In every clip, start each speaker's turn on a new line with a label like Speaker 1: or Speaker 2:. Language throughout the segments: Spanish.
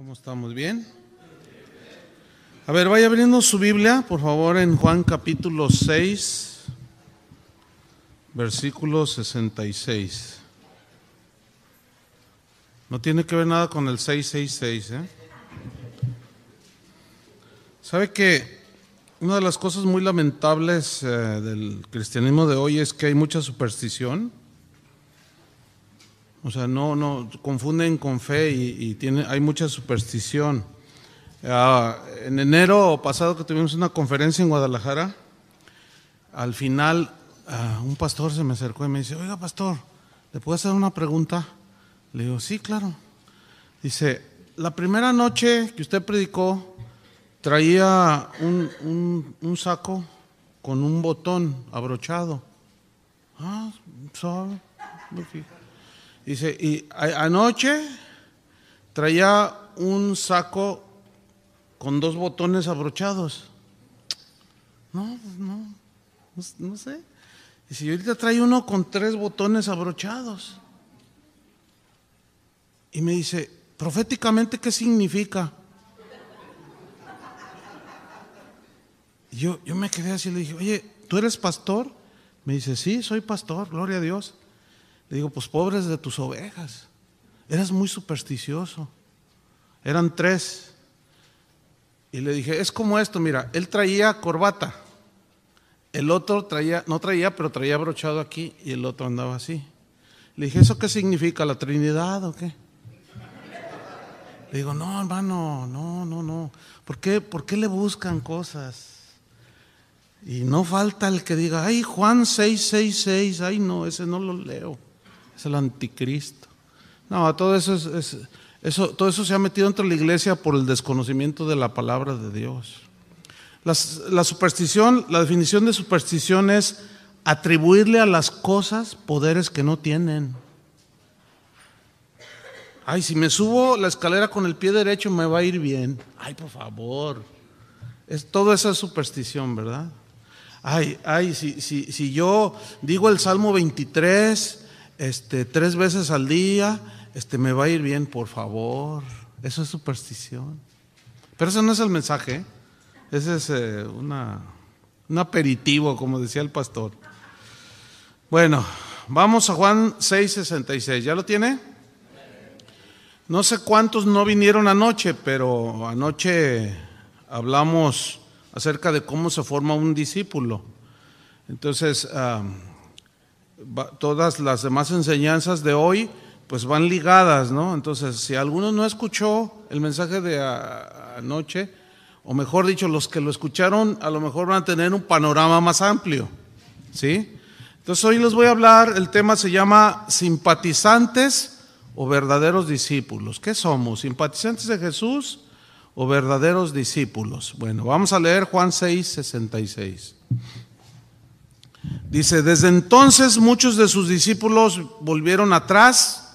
Speaker 1: ¿Cómo estamos? ¿Bien? A ver, vaya abriendo su Biblia, por favor, en Juan capítulo 6, versículo 66. No tiene que ver nada con el 666, ¿eh? ¿Sabe que una de las cosas muy lamentables del cristianismo de hoy es que hay mucha superstición? O sea, no confunden con fe y hay mucha superstición. En enero pasado que tuvimos una conferencia en Guadalajara, al final un pastor se me acercó y me dice: oiga, pastor, ¿le puedo hacer una pregunta? Le digo: sí, claro. Dice: la primera noche que usted predicó traía un saco con un botón abrochado. Sorry. Dice: y anoche traía un saco con dos botones abrochados. No sé. Dice: y ahorita trae uno con tres botones abrochados. Y me dice: proféticamente, ¿qué significa? Y yo me quedé así, le dije: oye, ¿tú eres pastor? Me dice: sí, soy pastor, gloria a Dios. Le digo: pues pobres de tus ovejas, eras muy supersticioso. Eran tres. Y le dije: es como esto, mira, él traía corbata, el otro no traía, pero traía abrochado aquí, y el otro andaba así. Le dije: ¿eso qué significa? ¿La Trinidad o qué? Le digo: no, hermano, no. ¿Por qué le buscan cosas? Y no falta el que diga: ay, Juan 6:66, ay no, ese no lo leo, es el anticristo. No, todo eso se ha metido dentro de la iglesia por el desconocimiento de la palabra de Dios. La superstición, la definición de superstición es atribuirle a las cosas poderes que no tienen. Ay, si me subo la escalera con el pie derecho me va a ir bien. Ay, por favor. Todo eso es superstición, ¿verdad? Ay, si yo digo el Salmo 23 3 veces al día, me va a ir bien, por favor. Eso es superstición. Pero ese no es el mensaje, ¿eh? Ese es un aperitivo, como decía el pastor. Bueno, vamos a Juan 6:66. ¿Ya lo tiene? No sé cuántos no vinieron anoche, pero anoche hablamos acerca de cómo se forma un discípulo. Entonces, todas las demás enseñanzas de hoy pues van ligadas, ¿no? Entonces, si alguno no escuchó el mensaje de anoche, o mejor dicho, los que lo escucharon a lo mejor van a tener un panorama más amplio, ¿sí? Entonces hoy les voy a hablar, el tema se llama simpatizantes o verdaderos discípulos. ¿Qué somos? ¿Simpatizantes de Jesús o verdaderos discípulos? Bueno, vamos a leer Juan 6:66. Dice: desde entonces muchos de sus discípulos volvieron atrás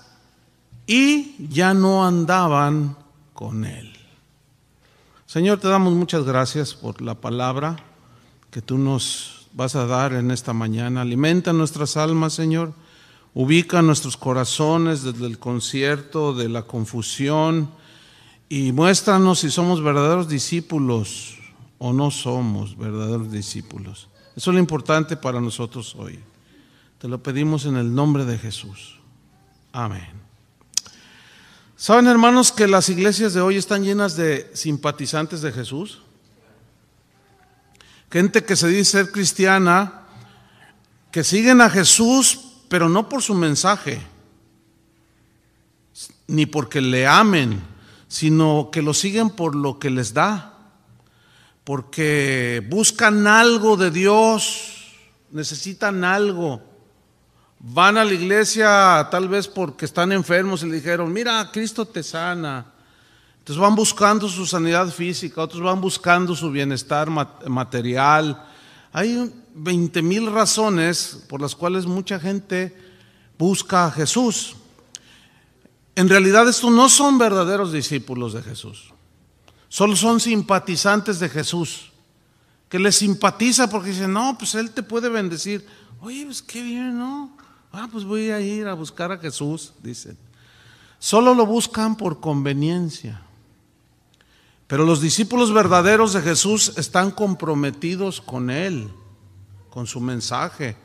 Speaker 1: y ya no andaban con él. Señor, te damos muchas gracias por la palabra que tú nos vas a dar en esta mañana. Alimenta nuestras almas, Señor. Ubica nuestros corazones desde el concierto de la confusión y muéstranos si somos verdaderos discípulos o no somos verdaderos discípulos. Eso es lo importante para nosotros hoy. Te lo pedimos en el nombre de Jesús. Amén. ¿Saben, hermanos, que las iglesias de hoy están llenas de simpatizantes de Jesús? Gente que se dice ser cristiana, que siguen a Jesús, pero no por su mensaje, ni porque le amen, sino que lo siguen por lo que les da, porque buscan algo de Dios, necesitan algo. Van a la iglesia tal vez porque están enfermos y le dijeron: mira, Cristo te sana. Entonces van buscando su sanidad física, otros van buscando su bienestar material. Hay 20,000 razones por las cuales mucha gente busca a Jesús. En realidad estos no son verdaderos discípulos de Jesús. Solo son simpatizantes de Jesús, que les simpatiza porque dicen: no, pues Él te puede bendecir. Oye, pues qué bien, ¿no? Pues voy a ir a buscar a Jesús, dicen. Solo lo buscan por conveniencia. Pero los discípulos verdaderos de Jesús están comprometidos con Él, con su mensaje.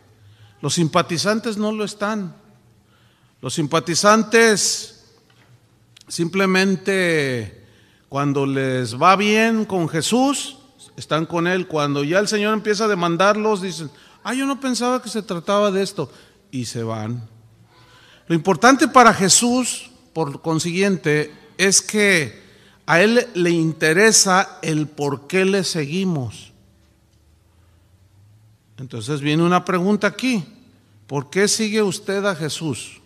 Speaker 1: Los simpatizantes no lo están. Los simpatizantes simplemente cuando les va bien con Jesús, están con Él. Cuando ya el Señor empieza a demandarlos, dicen, yo no pensaba que se trataba de esto, y se van. Lo importante para Jesús, por consiguiente, es que a Él le interesa el por qué le seguimos. Entonces viene una pregunta aquí: ¿por qué sigue usted a Jesús?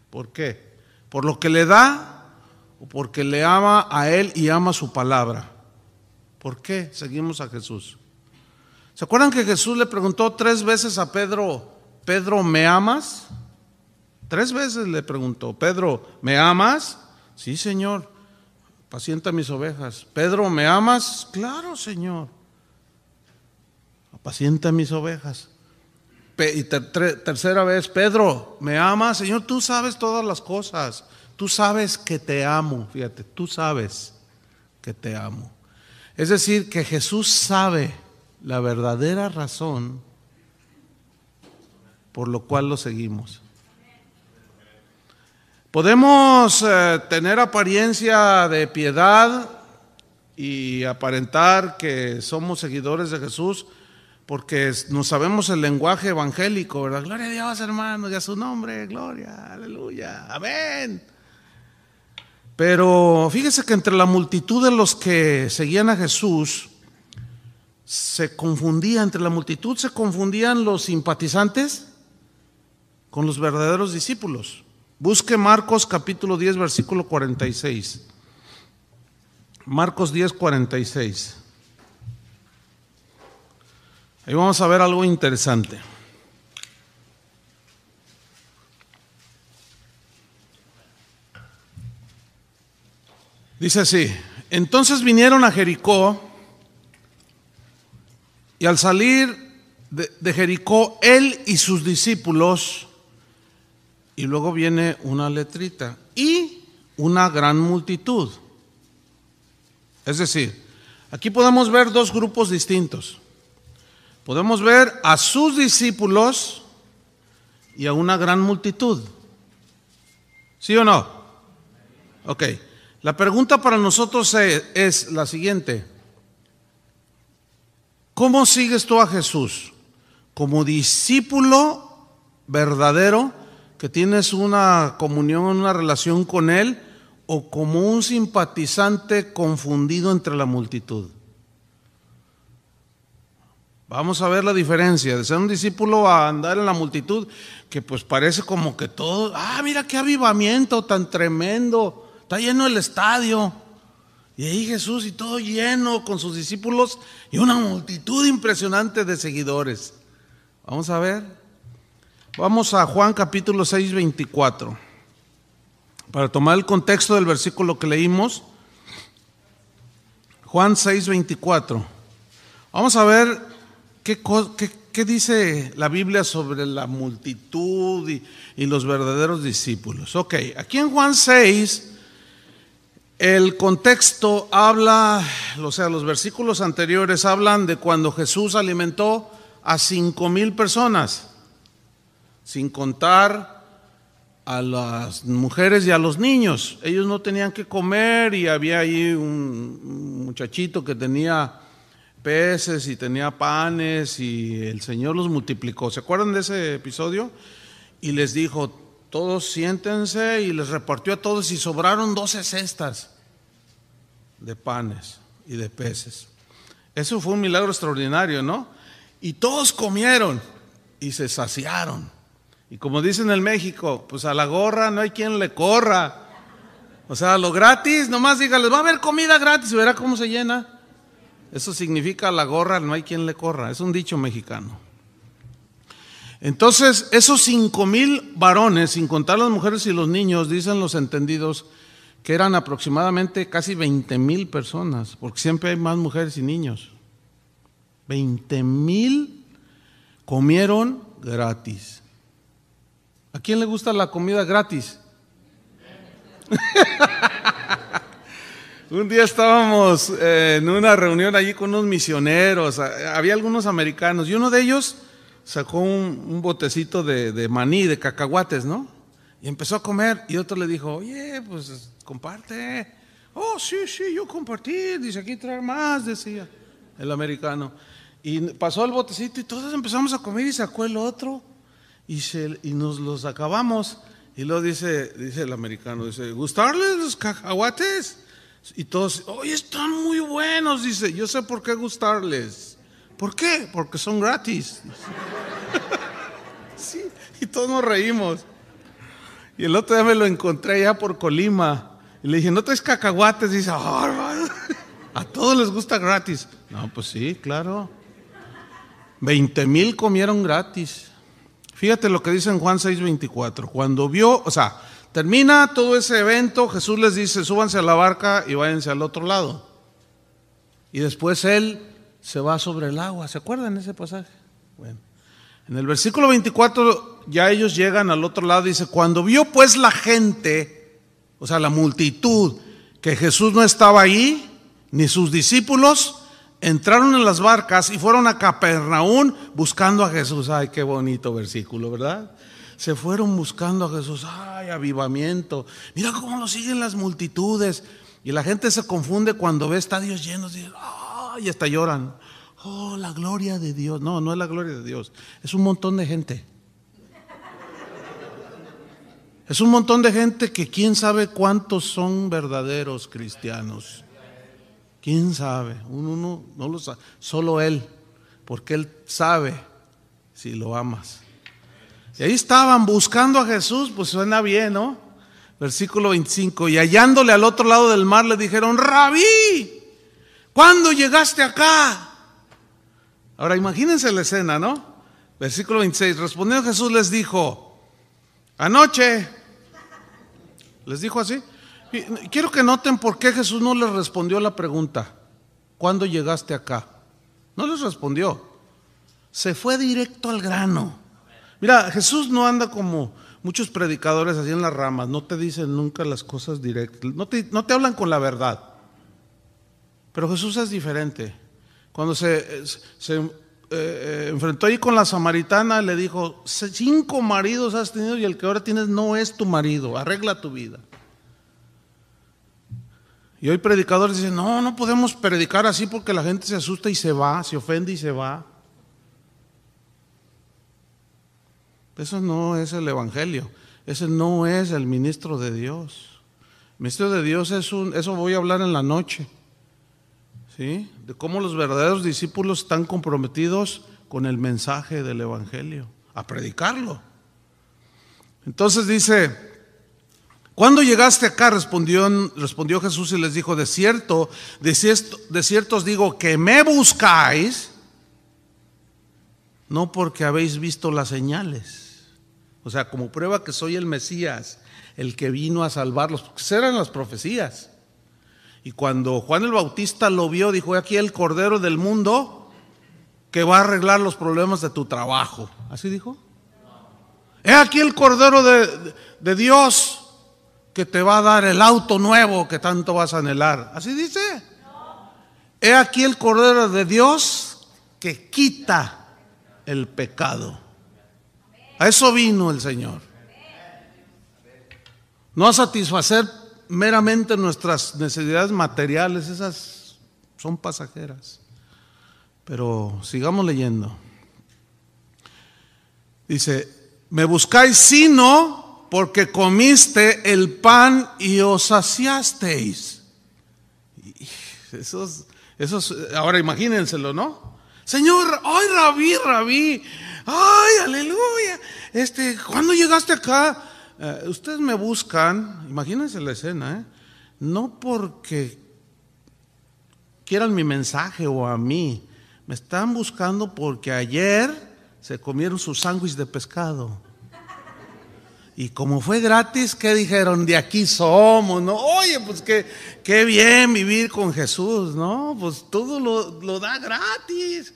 Speaker 1: ¿Por qué? ¿Por lo que le da o porque le ama a Él y ama su palabra? ¿Por qué seguimos a Jesús? ¿Se acuerdan que Jesús le preguntó 3 veces a Pedro: Pedro, ¿me amas? 3 veces le preguntó: Pedro, ¿me amas? Sí, Señor, apacienta mis ovejas. Pedro, ¿me amas? Claro, Señor, apacienta mis ovejas. Y tercera vez: Pedro, ¿me amas? Señor, tú sabes todas las cosas, tú sabes que te amo. Fíjate, tú sabes que te amo. Es decir, que Jesús sabe la verdadera razón por lo cual lo seguimos. Podemos tener apariencia de piedad y aparentar que somos seguidores de Jesús porque nos sabemos el lenguaje evangélico, ¿verdad? Gloria a Dios, hermanos, y a su nombre, gloria, aleluya, amén. Pero fíjese que entre la multitud de los que seguían a Jesús, entre la multitud se confundían los simpatizantes con los verdaderos discípulos. Busque Marcos capítulo 10, versículo 46. Marcos 10, 46. Ahí vamos a ver algo interesante. Dice así: entonces vinieron a Jericó, y al salir de Jericó, él y sus discípulos, y luego viene una letrita, y una gran multitud. Es decir, aquí podemos ver 2 grupos distintos. Podemos ver a sus discípulos y a una gran multitud. ¿Sí o no? Ok. La pregunta para nosotros es la siguiente: ¿cómo sigues tú a Jesús? ¿Como discípulo verdadero que tienes una comunión, una relación con Él, o como un simpatizante confundido entre la multitud? Vamos a ver la diferencia de ser un discípulo a andar en la multitud, que pues parece como que todo, mira qué avivamiento tan tremendo, está lleno el estadio, y ahí Jesús y todo lleno con sus discípulos y una multitud impresionante de seguidores. Vamos a ver. Vamos a Juan capítulo 6, 24. Para tomar el contexto del versículo que leímos. Juan 6, 24. Vamos a ver qué dice la Biblia sobre la multitud y los verdaderos discípulos. Ok, aquí en Juan 6, el contexto habla, o sea, los versículos anteriores hablan de cuando Jesús alimentó a 5,000 personas, sin contar a las mujeres y a los niños. Ellos no tenían que comer y había ahí un muchachito que tenía peces y tenía panes y el Señor los multiplicó. ¿Se acuerdan de ese episodio? Y les dijo: todos siéntense, y les repartió a todos y sobraron 12 cestas de panes y de peces. Eso fue un milagro extraordinario, ¿no? Y todos comieron y se saciaron. Y como dicen en México, pues a la gorra no hay quien le corra. O sea, lo gratis, nomás dígales, va a haber comida gratis y verá cómo se llena. Eso significa a la gorra no hay quien le corra. Es un dicho mexicano. Entonces, esos 5,000 varones, sin contar las mujeres y los niños, dicen los entendidos que eran aproximadamente casi 20,000 personas, porque siempre hay más mujeres y niños. 20,000 comieron gratis. ¿A quién le gusta la comida gratis? Un día estábamos en una reunión allí con unos misioneros, había algunos americanos y uno de ellos sacó un botecito de maní, de cacahuates, ¿no? Y empezó a comer y otro le dijo, oye, pues comparte. Oh, sí, yo compartí, dice aquí traer más, decía el americano. Y pasó el botecito y todos empezamos a comer y sacó el otro y nos los acabamos. Y luego dice el americano, dice, ¿gustarles los cacahuates? Y todos, oye, están muy buenos, dice, yo sé por qué gustarles. ¿Por qué? Porque son gratis. Sí, y todos nos reímos. Y el otro día me lo encontré allá por Colima. Y le dije, ¿no traes cacahuates? Dice, a todos les gusta gratis. No, pues sí, claro. 20,000 comieron gratis. Fíjate lo que dice en Juan 6:24. Cuando vio, termina todo ese evento, Jesús les dice, súbanse a la barca y váyanse al otro lado. Y después Él se va sobre el agua. ¿Se acuerdan de ese pasaje? Bueno, en el versículo 24 ya ellos llegan al otro lado. Dice, cuando vio pues la gente, la multitud, que Jesús no estaba ahí, ni sus discípulos, entraron en las barcas y fueron a Capernaum buscando a Jesús. Ay, qué bonito versículo, ¿verdad? Se fueron buscando a Jesús. Ay, avivamiento. Mira cómo lo siguen las multitudes. Y la gente se confunde cuando ve estadios llenos. Y hasta lloran. Oh, la gloria de Dios. No, no es la gloria de Dios. Es un montón de gente. Es un montón de gente que quién sabe cuántos son verdaderos cristianos. ¿Quién sabe? Uno no lo sabe, solo Él, porque Él sabe si lo amas. Y ahí estaban buscando a Jesús, pues suena bien, ¿no? Versículo 25, y hallándole al otro lado del mar le dijeron, Rabí, ¿cuándo llegaste acá? Ahora imagínense la escena, ¿no? Versículo 26, respondiendo Jesús les dijo, anoche, les dijo así. Quiero que noten por qué Jesús no les respondió la pregunta, ¿cuándo llegaste acá? No les respondió, se fue directo al grano. Mira, Jesús no anda como muchos predicadores así en las ramas, no te dicen nunca las cosas directas, no te hablan con la verdad. Pero Jesús es diferente. Cuando se enfrentó ahí con la samaritana, le dijo, 5 maridos has tenido y el que ahora tienes no es tu marido, arregla tu vida. Y hoy predicadores dicen, no podemos predicar así porque la gente se asusta y se va, se ofende y se va. Eso no es el evangelio, ese no es el ministro de Dios. El ministro de Dios eso voy a hablar en la noche, ¿sí? De cómo los verdaderos discípulos están comprometidos con el mensaje del evangelio, a predicarlo. Entonces dice, ¿cuándo llegaste acá? Respondió Jesús y les dijo, de cierto os digo que me buscáis, no porque habéis visto las señales. Como prueba que soy el Mesías, el que vino a salvarlos, porque esas eran las profecías. Y cuando Juan el Bautista lo vio, dijo, aquí el Cordero del mundo que va a arreglar los problemas de tu trabajo. ¿Así dijo? He aquí el Cordero de Dios que te va a dar el auto nuevo que tanto vas a anhelar. ¿Así dice? He aquí el Cordero de Dios que quita el pecado. A eso vino el Señor. No a satisfacer meramente nuestras necesidades materiales, esas son pasajeras. Pero sigamos leyendo. Dice, me buscáis sino porque comiste el pan y os saciasteis. Esos, ahora imagínenselo, ¿no? Señor, ay, Rabí, ay, aleluya. ¿Cuándo llegaste acá? Ustedes me buscan, imagínense la escena, no porque quieran mi mensaje o a mí, me están buscando porque ayer se comieron su sándwich de pescado. Y como fue gratis, ¿qué dijeron? De aquí somos, ¿no? Oye, pues qué bien vivir con Jesús, ¿no? Pues todo lo da gratis.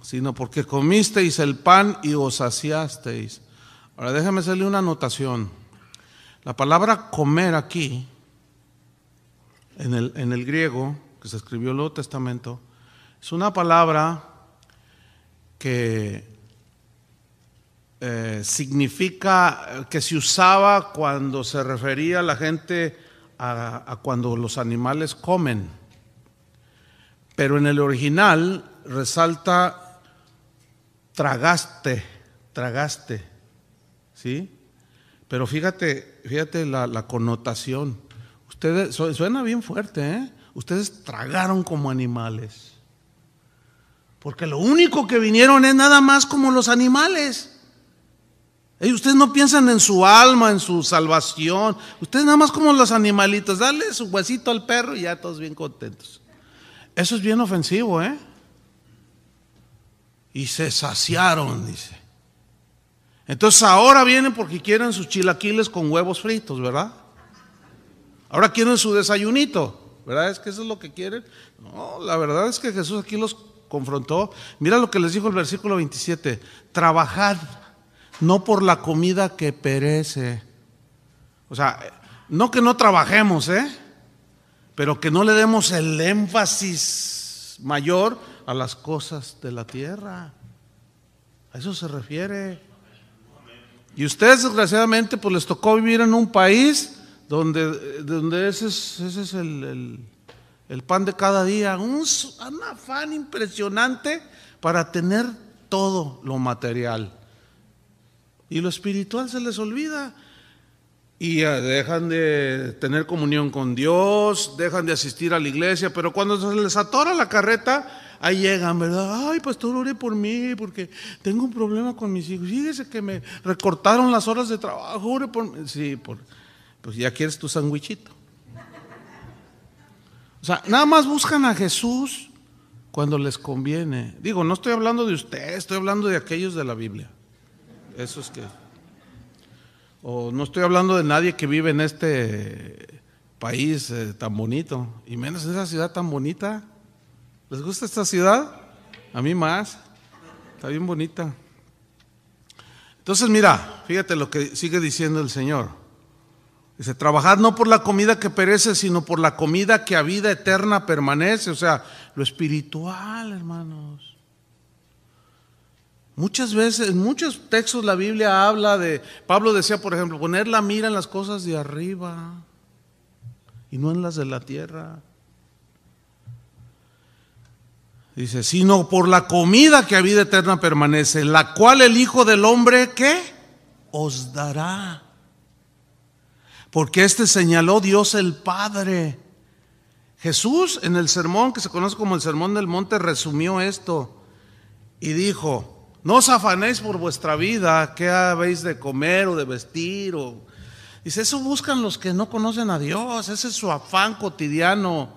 Speaker 1: Sino porque comisteis el pan y os saciasteis. Ahora déjame hacerle una anotación. La palabra comer aquí en el griego, que se escribió el Nuevo Testamento, es una palabra que significa, que se usaba cuando se refería a la gente a cuando los animales comen. Pero en el original resalta tragaste, ¿sí? Pero fíjate la connotación. Ustedes, suena bien fuerte, ¿eh? Ustedes tragaron como animales. Porque lo único que vinieron es nada más como los animales. Ustedes no piensan en su alma, en su salvación. Ustedes nada más como los animalitos. Dale su huesito al perro y ya todos bien contentos. Eso es bien ofensivo, ¿eh? Y se saciaron, dice. Entonces ahora vienen porque quieren sus chilaquiles con huevos fritos, ¿verdad? Ahora quieren su desayunito, ¿verdad? Es que eso es lo que quieren. No, la verdad es que Jesús aquí los confrontó. Mira lo que les dijo el versículo 27. Trabajad, no por la comida que perece. O sea, no que no trabajemos, pero que no le demos el énfasis mayor a las cosas de la tierra. A eso se refiere. Y ustedes desgraciadamente pues les tocó vivir en un país donde ese es el pan de cada día, un afán impresionante para tener todo lo material. Y lo espiritual se les olvida. Y dejan de tener comunión con Dios, dejan de asistir a la iglesia, pero cuando se les atora la carreta, ahí llegan, ¿verdad? Ay, pastor, ore por mí, porque tengo un problema con mis hijos. Fíjese que me recortaron las horas de trabajo, ore por mí. Sí, pues ya quieres tu sandwichito. O sea, nada más buscan a Jesús cuando les conviene. Digo, no estoy hablando de usted, estoy hablando de aquellos de la Biblia. Eso es que... O no estoy hablando de nadie que vive en este país tan bonito, y menos en esa ciudad tan bonita. ¿Les gusta esta ciudad? A mí más. Está bien bonita. Entonces mira, fíjate lo que sigue diciendo el Señor. Dice, trabajad no por la comida que perece, sino por la comida que a vida eterna permanece. O sea, lo espiritual, hermanos. Muchas veces, en muchos textos la Biblia habla de, Pablo decía por ejemplo, poner la mira en las cosas de arriba y no en las de la tierra. Dice, sino por la comida que a vida eterna permanece, la cual el Hijo del Hombre, ¿qué? Os dará. Porque señaló Dios el Padre. Jesús en el sermón que se conoce como el Sermón del Monte resumió esto y dijo, no os afanéis por vuestra vida, qué habéis de comer o de vestir. Dice, eso buscan los que no conocen a Dios, ese es su afán cotidiano.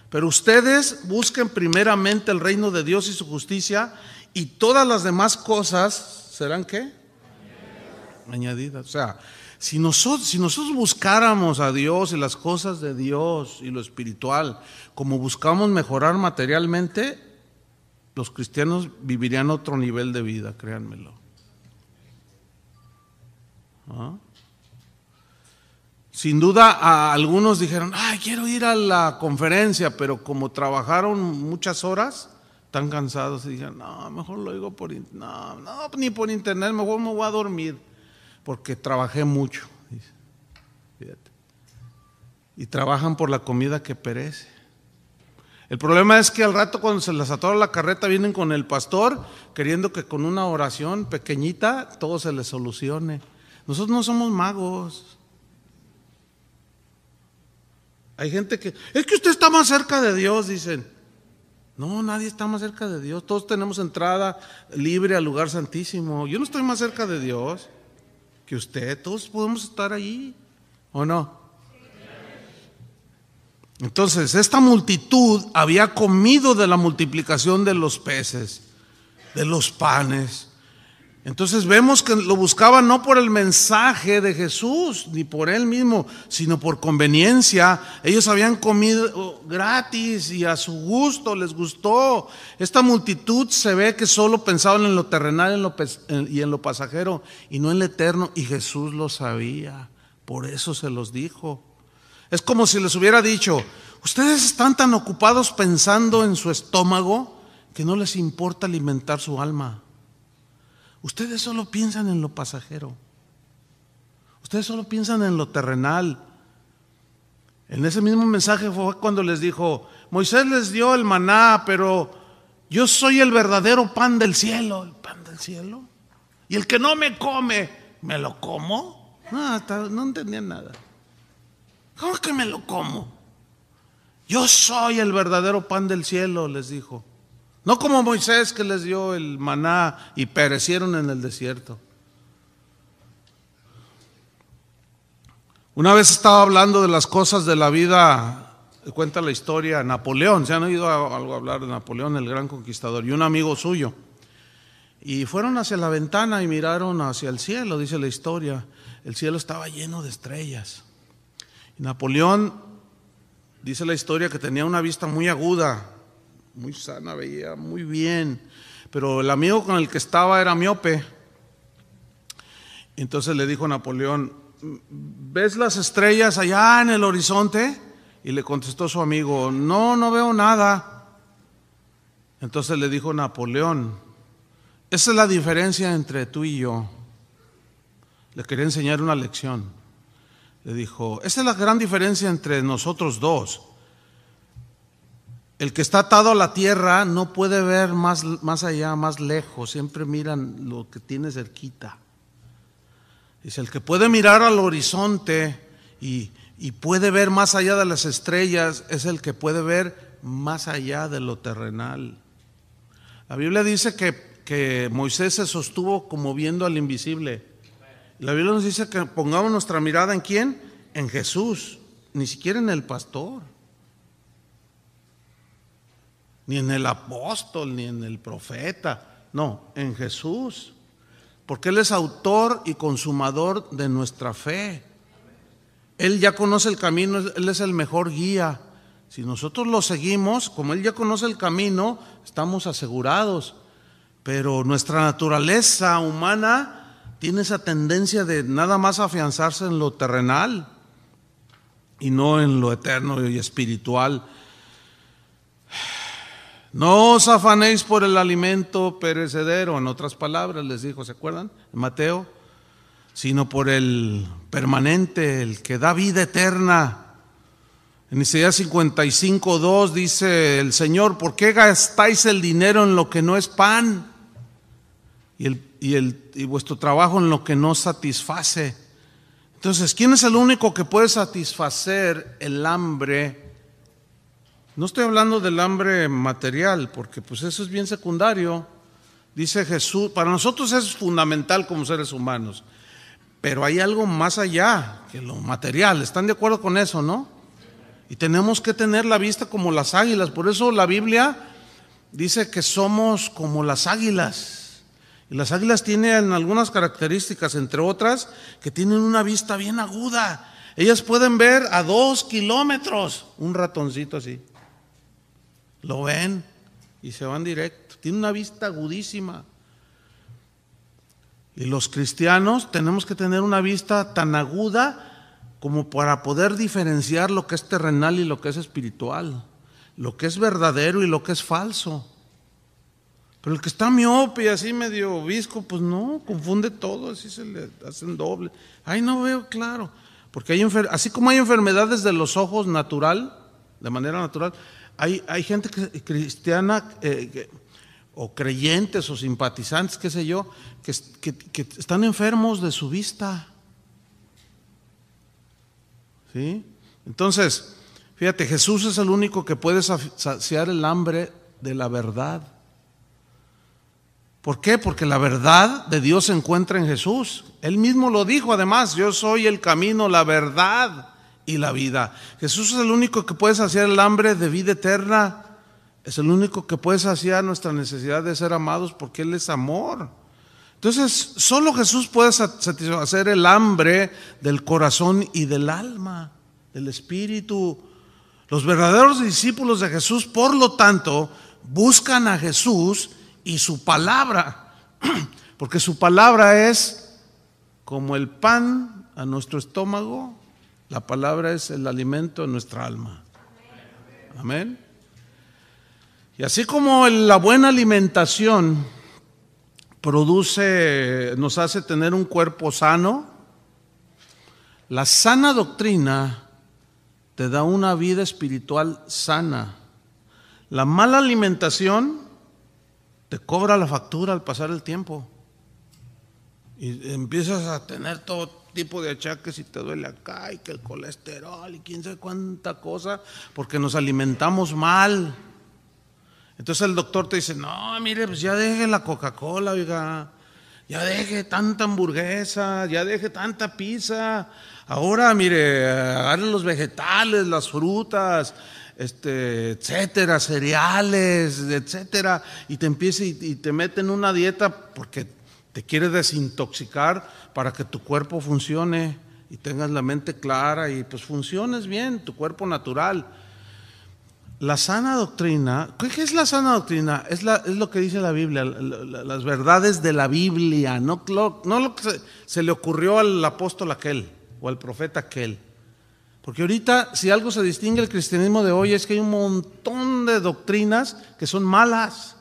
Speaker 1: Pero ustedes busquen primeramente el reino de Dios y su justicia, y todas las demás cosas serán ¿qué? Añadidas. O sea, si nosotros buscáramos a Dios y las cosas de Dios y lo espiritual, como buscamos mejorar materialmente, los cristianos vivirían otro nivel de vida, créanmelo. ¿Ah? Sin duda a algunos dijeron, ay, quiero ir a la conferencia, pero como trabajaron muchas horas, están cansados y dijeron, no, mejor lo oigo ni por internet, mejor me voy a dormir, porque trabajé mucho. Dice. Fíjate. Y trabajan por la comida que perece. El problema es que al rato cuando se les atora la carreta vienen con el pastor queriendo que con una oración pequeñita todo se les solucione. Nosotros no somos magos. Hay gente que, es que usted está más cerca de Dios, dicen. No, nadie está más cerca de Dios. Todos tenemos entrada libre al lugar santísimo. Yo no estoy más cerca de Dios que usted. Todos podemos estar allí, ¿o no? Entonces, esta multitud había comido de la multiplicación de los peces, de los panes. Entonces vemos que lo buscaban no por el mensaje de Jesús, ni por él mismo, sino por conveniencia. Ellos habían comido gratis y a su gusto, les gustó. Esta multitud se ve que solo pensaban en lo terrenal y en lo pasajero, y no en lo eterno, y Jesús lo sabía, por eso se los dijo. Es como si les hubiera dicho, Ustedes están tan ocupados pensando en su estómago que no les importa alimentar su alma. Ustedes solo piensan en lo pasajero. Ustedes solo piensan en lo terrenal. En ese mismo mensaje fue cuando les dijo: Moisés les dio el maná, pero yo soy el verdadero pan del cielo. ¿El pan del cielo? Y el que no me come, ¿me lo como? No entendían nada. ¿Cómo que me lo como? Yo soy el verdadero pan del cielo, les dijo. No como Moisés, que les dio el maná y perecieron en el desierto. Una vez estaba hablando de las cosas de la vida, cuenta la historia, Napoleón. ¿Se han oído algo hablar de Napoleón, el gran conquistador? Y un amigo suyo. Y fueron hacia la ventana y miraron hacia el cielo, dice la historia. El cielo estaba lleno de estrellas. Y Napoleón, dice la historia, que tenía una vista muy aguda, muy sana, veía muy bien. Pero el amigo con el que estaba era miope. Entonces le dijo a Napoleón: ¿ves las estrellas allá en el horizonte? Y le contestó su amigo: no veo nada. Entonces le dijo Napoleón: esa es la diferencia entre tú y yo. Le quería enseñar una lección. Le dijo: esa es la gran diferencia entre nosotros dos. El que está atado a la tierra no puede ver más allá, más lejos. Siempre miran lo que tiene cerquita. Dice: el que puede mirar al horizonte y puede ver más allá de las estrellas es el que puede ver más allá de lo terrenal. La Biblia dice que Moisés se sostuvo como viendo al invisible. La Biblia nos dice que pongamos nuestra mirada ¿en quién? En Jesús, ni siquiera en el pastor, ni en el apóstol, ni en el profeta. No, en Jesús. Porque Él es autor y consumador de nuestra fe. Él ya conoce el camino, Él es el mejor guía. Si nosotros lo seguimos, como Él ya conoce el camino, estamos asegurados. Pero nuestra naturaleza humana tiene esa tendencia de nada más afianzarse en lo terrenal y no en lo eterno y espiritual. No os afanéis por el alimento perecedero, en otras palabras les dijo, ¿se acuerdan? En Mateo, sino por el permanente, el que da vida eterna. En Isaías 55:2 dice el Señor: ¿por qué gastáis el dinero en lo que no es pan? Y vuestro trabajo en lo que no satisface. Entonces, ¿quién es el único que puede satisfacer el hambre? No estoy hablando del hambre material, porque pues eso es bien secundario. Dice Jesús, para nosotros es fundamental como seres humanos, pero hay algo más allá que lo material. ¿Están de acuerdo con eso, no? Y tenemos que tener la vista como las águilas. Por eso la Biblia dice que somos como las águilas. Y las águilas tienen algunas características, entre otras, que tienen una vista bien aguda. Ellas pueden ver a 2 kilómetros un ratoncito así. Lo ven y se van directo. Tiene una vista agudísima. Y los cristianos tenemos que tener una vista tan aguda como para poder diferenciar lo que es terrenal y lo que es espiritual, lo que es verdadero y lo que es falso. Pero el que está miope y así medio visco, pues no, confunde todo, así se le hacen doble. Ay, no veo claro. Porque así como hay enfermedades de los ojos natural, de manera natural, hay gente cristiana o creyentes o simpatizantes, qué sé yo, que están enfermos de su vista. ¿Sí? Entonces, fíjate, Jesús es el único que puede saciar el hambre de la verdad. ¿Por qué? Porque la verdad de Dios se encuentra en Jesús. Él mismo lo dijo además: yo soy el camino, la verdad y la vida. Jesús es el único que puede saciar el hambre de vida eterna. Es el único que puede saciar nuestra necesidad de ser amados, porque Él es amor. Entonces, solo Jesús puede satisfacer el hambre del corazón y del alma, del espíritu. Los verdaderos discípulos de Jesús, por lo tanto, buscan a Jesús y su palabra, porque su palabra es como el pan a nuestro estómago, la palabra es el alimento de nuestra alma. Amén. Y así como la buena alimentación nos hace tener un cuerpo sano, la sana doctrina te da una vida espiritual sana. La mala alimentación te cobra la factura al pasar el tiempo. Y empiezas a tener todo tipo de achaques y te duele acá y que el colesterol y quién sabe cuánta cosa, porque nos alimentamos mal. Entonces el doctor te dice, no, mire, pues ya deje la Coca-Cola, oiga, ya deje tanta hamburguesa, ya deje tanta pizza. Ahora, mire, agarre los vegetales, las frutas, etcétera, cereales, etcétera, y te empieza y te mete en una dieta porque te quiere desintoxicar para que tu cuerpo funcione y tengas la mente clara y pues funciones bien, tu cuerpo natural. La sana doctrina, ¿qué es la sana doctrina? Es lo que dice la Biblia, las verdades de la Biblia, no lo que se le ocurrió al apóstol aquel o al profeta aquel. Porque ahorita, si algo se distingue del cristianismo de hoy, es que hay un montón de doctrinas que son malas.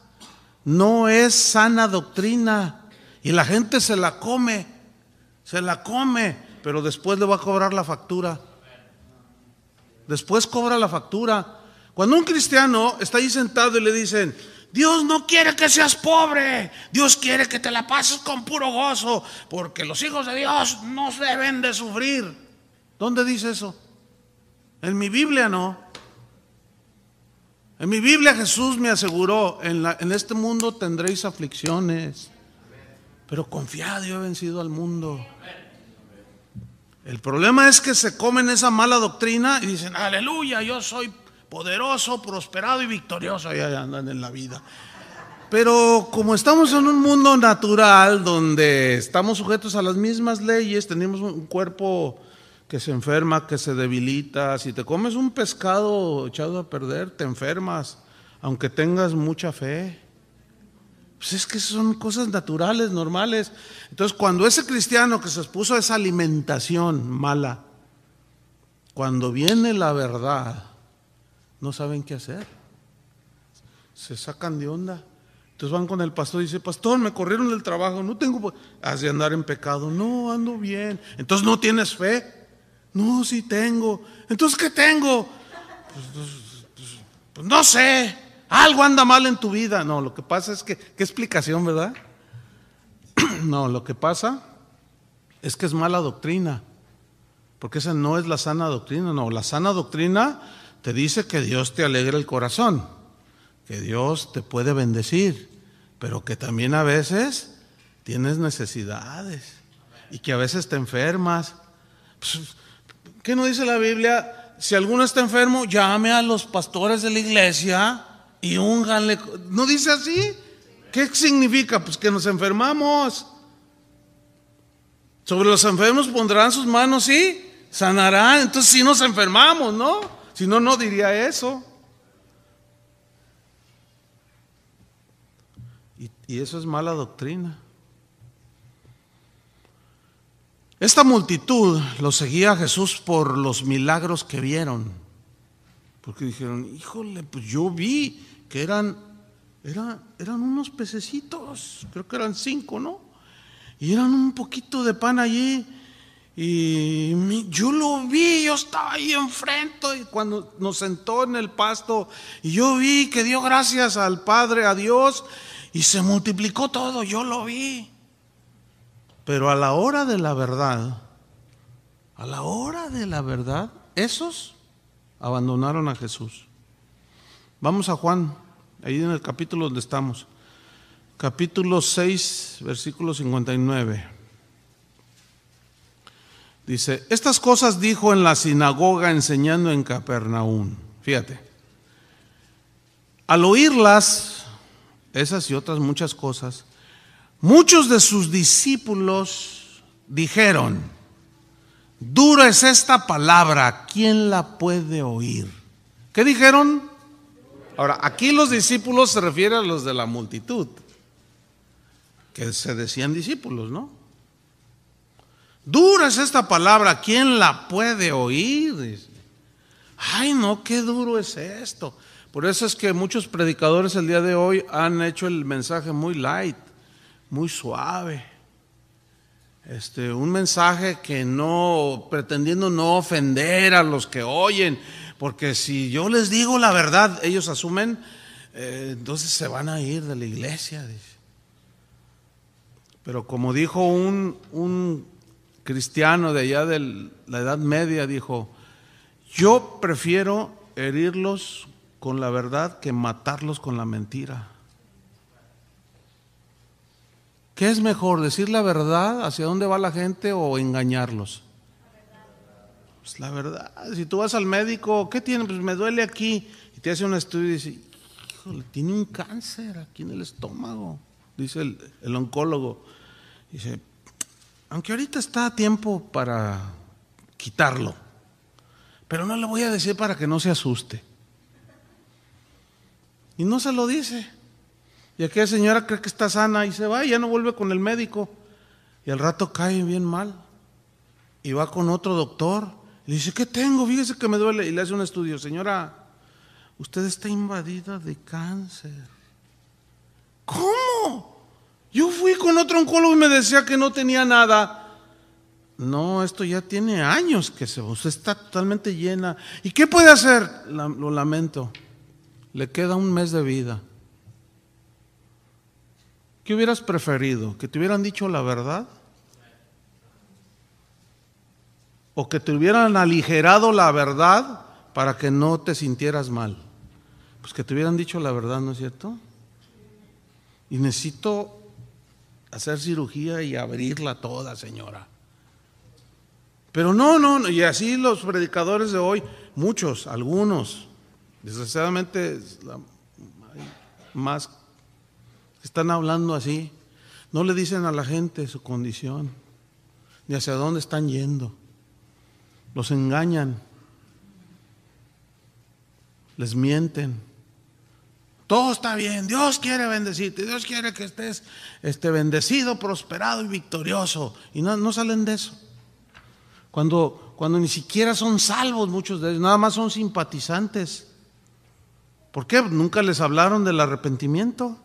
Speaker 1: No es sana doctrina. Y la gente se la come, pero después le va a cobrar la factura. Después cobra la factura. Cuando un cristiano está ahí sentado y le dicen, Dios no quiere que seas pobre, Dios quiere que te la pases con puro gozo, porque los hijos de Dios no deben de sufrir. ¿Dónde dice eso? En mi Biblia no. En mi Biblia Jesús me aseguró, en este mundo tendréis aflicciones, pero confiad, yo he vencido al mundo. El problema es que se comen esa mala doctrina y dicen, aleluya, yo soy poderoso, prosperado y victorioso, y allá andan en la vida. Pero como estamos en un mundo natural donde estamos sujetos a las mismas leyes, tenemos un cuerpo que se enferma, que se debilita. Si te comes un pescado echado a perder, te enfermas, aunque tengas mucha fe. Pues es que son cosas naturales, normales. Entonces, cuando ese cristiano que se expuso a esa alimentación mala, cuando viene la verdad, no saben qué hacer, se sacan de onda. Entonces van con el pastor y dice, pastor, me corrieron del trabajo, no tengo, has de andar en pecado. No, ando bien. Entonces, ¿no tienes fe? No, sí tengo. Entonces, ¿qué tengo? Pues no sé, algo anda mal en tu vida. No, lo que pasa es que, ¿qué explicación, verdad? No, lo que pasa es que es mala doctrina, porque esa no es la sana doctrina. No, la sana doctrina te dice que Dios te alegra el corazón, que Dios te puede bendecir, pero que también a veces tienes necesidades y que a veces te enfermas. Pues, ¿qué no dice la Biblia? Si alguno está enfermo, llame a los pastores de la iglesia y únganle. ¿No dice así? ¿Qué significa? Pues que nos enfermamos. Sobre los enfermos pondrán sus manos y sanarán. Entonces sí nos enfermamos, ¿no? Si no, no diría eso. Y eso es mala doctrina. Esta multitud lo seguía a Jesús por los milagros que vieron. Porque dijeron, híjole, pues yo vi que eran unos pececitos, creo que eran 5, ¿no? Y eran un poquito de pan allí. Y yo lo vi, yo estaba ahí enfrente y cuando nos sentó en el pasto y yo vi que dio gracias al Padre, a Dios, y se multiplicó todo, yo lo vi. Pero a la hora de la verdad, esos abandonaron a Jesús. Vamos a Juan, ahí en el capítulo donde estamos, capítulo 6, versículo 59. Dice, estas cosas dijo en la sinagoga enseñando en Capernaum. Fíjate, al oírlas, esas y otras muchas cosas, muchos de sus discípulos dijeron, dura es esta palabra, ¿quién la puede oír? ¿Qué dijeron? Ahora, aquí los discípulos se refieren a los de la multitud, que se decían discípulos, ¿no? Dura es esta palabra, ¿quién la puede oír? Dice. Ay, no, qué duro es esto. Por eso es que muchos predicadores el día de hoy han hecho el mensaje muy light, muy suave. Un mensaje que no, pretendiendo no ofender a los que oyen, porque si yo les digo la verdad, ellos asumen, entonces se van a ir de la iglesia, dice. Pero como dijo un cristiano de allá de la Edad Media, dijo: yo prefiero herirlos con la verdad que matarlos con la mentira. ¿Qué es mejor, decir la verdad hacia dónde va la gente o engañarlos? Pues la verdad. Si tú vas al médico, ¿qué tiene? Pues me duele aquí, y te hace un estudio y dice: híjole, tiene un cáncer aquí en el estómago, dice el oncólogo. Dice: aunque ahorita está a tiempo para quitarlo, pero no le voy a decir para que no se asuste. Y no se lo dice. Y aquella señora cree que está sana y se va y ya no vuelve con el médico. Y al rato cae bien mal. Y va con otro doctor. Y dice: ¿qué tengo? Fíjese que me duele. Y le hace un estudio: señora, usted está invadida de cáncer. ¿Cómo? Yo fui con otro oncólogo y me decía que no tenía nada. No, esto ya tiene años que usted está totalmente llena. ¿Y qué puede hacer? Lo lamento. Le queda un mes de vida. ¿Qué hubieras preferido? ¿Que te hubieran dicho la verdad? ¿O que te hubieran aligerado la verdad para que no te sintieras mal? Pues que te hubieran dicho la verdad, ¿no es cierto? Y necesito hacer cirugía y abrirla toda, señora. Pero no, y así los predicadores de hoy, muchos, algunos, desgraciadamente hay más, están hablando así. No le dicen a la gente su condición, ni hacia dónde están yendo. Los engañan, les mienten. Todo está bien, Dios quiere bendecirte, Dios quiere que estés bendecido, prosperado y victorioso. Y no salen de eso. Cuando ni siquiera son salvos muchos de ellos, nada más son simpatizantes. ¿Por qué? Nunca les hablaron del arrepentimiento.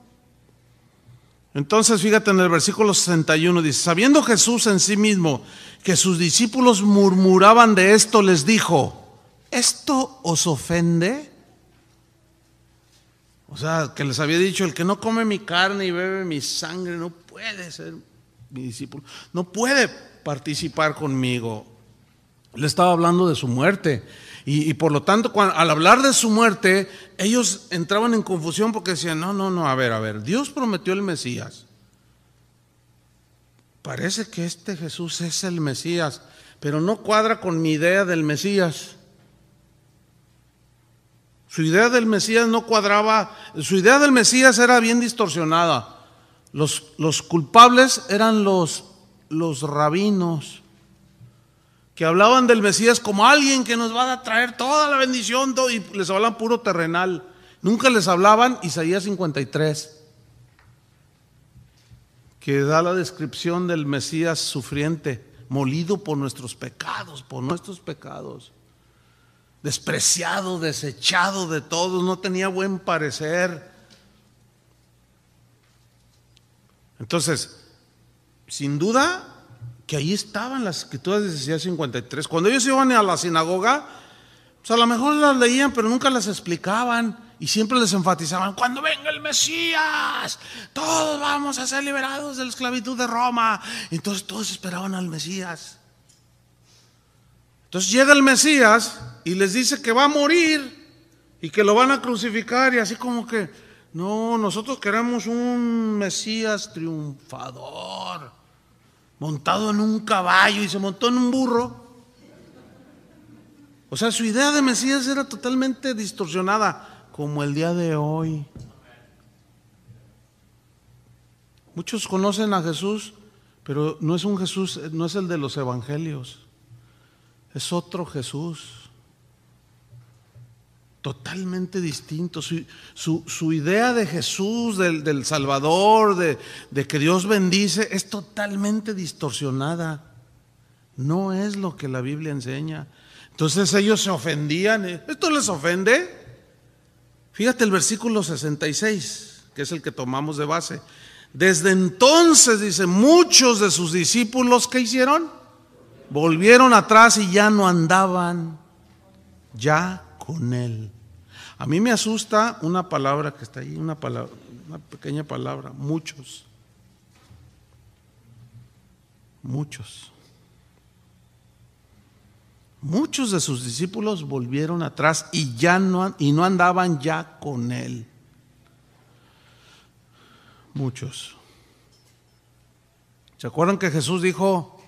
Speaker 1: Entonces fíjate en el versículo 61, dice: sabiendo Jesús en sí mismo que sus discípulos murmuraban de esto, les dijo: ¿esto os ofende? O sea, que les había dicho: el que no come mi carne y bebe mi sangre no puede ser mi discípulo, no puede participar conmigo. Le estaba hablando de su muerte. Y por lo tanto, al hablar de su muerte, ellos entraban en confusión porque decían: no, a ver, Dios prometió el Mesías. Parece que este Jesús es el Mesías, pero no cuadra con mi idea del Mesías. Su idea del Mesías no cuadraba, su idea del Mesías era bien distorsionada. Los culpables eran los rabinos, que hablaban del Mesías como alguien que nos va a traer toda la bendición, y les hablaban puro terrenal. Nunca les hablaban Isaías 53, que da la descripción del Mesías sufriente, molido por nuestros pecados, despreciado, desechado de todos, no tenía buen parecer. Entonces, sin duda que ahí estaban las escrituras de Isaías 53. Cuando ellos iban a la sinagoga, pues a lo mejor las leían, pero nunca las explicaban, y siempre les enfatizaban: cuando venga el Mesías, todos vamos a ser liberados de la esclavitud de Roma. Entonces todos esperaban al Mesías. Entonces llega el Mesías y les dice que va a morir y que lo van a crucificar, y así como que: no, nosotros queremos un Mesías triunfador, montado en un caballo, y se montó en un burro. O sea, su idea de Mesías era totalmente distorsionada, como el día de hoy. Muchos conocen a Jesús, pero no es un Jesús, no es el de los evangelios. Es otro Jesús, totalmente distinto. Su idea de Jesús, del Salvador, de que Dios bendice, es totalmente distorsionada. No es lo que la Biblia enseña. Entonces ellos se ofendían. ¿Esto les ofende? Fíjate el versículo 66, que es el que tomamos de base. Desde entonces, dice, muchos de sus discípulos, ¿qué hicieron? Volvieron atrás y ya no andaban ya con él. A mí me asusta una palabra que está ahí, una pequeña palabra, muchos. Muchos. Muchos de sus discípulos volvieron atrás y no andaban ya con él. Muchos. ¿Se acuerdan que Jesús dijo,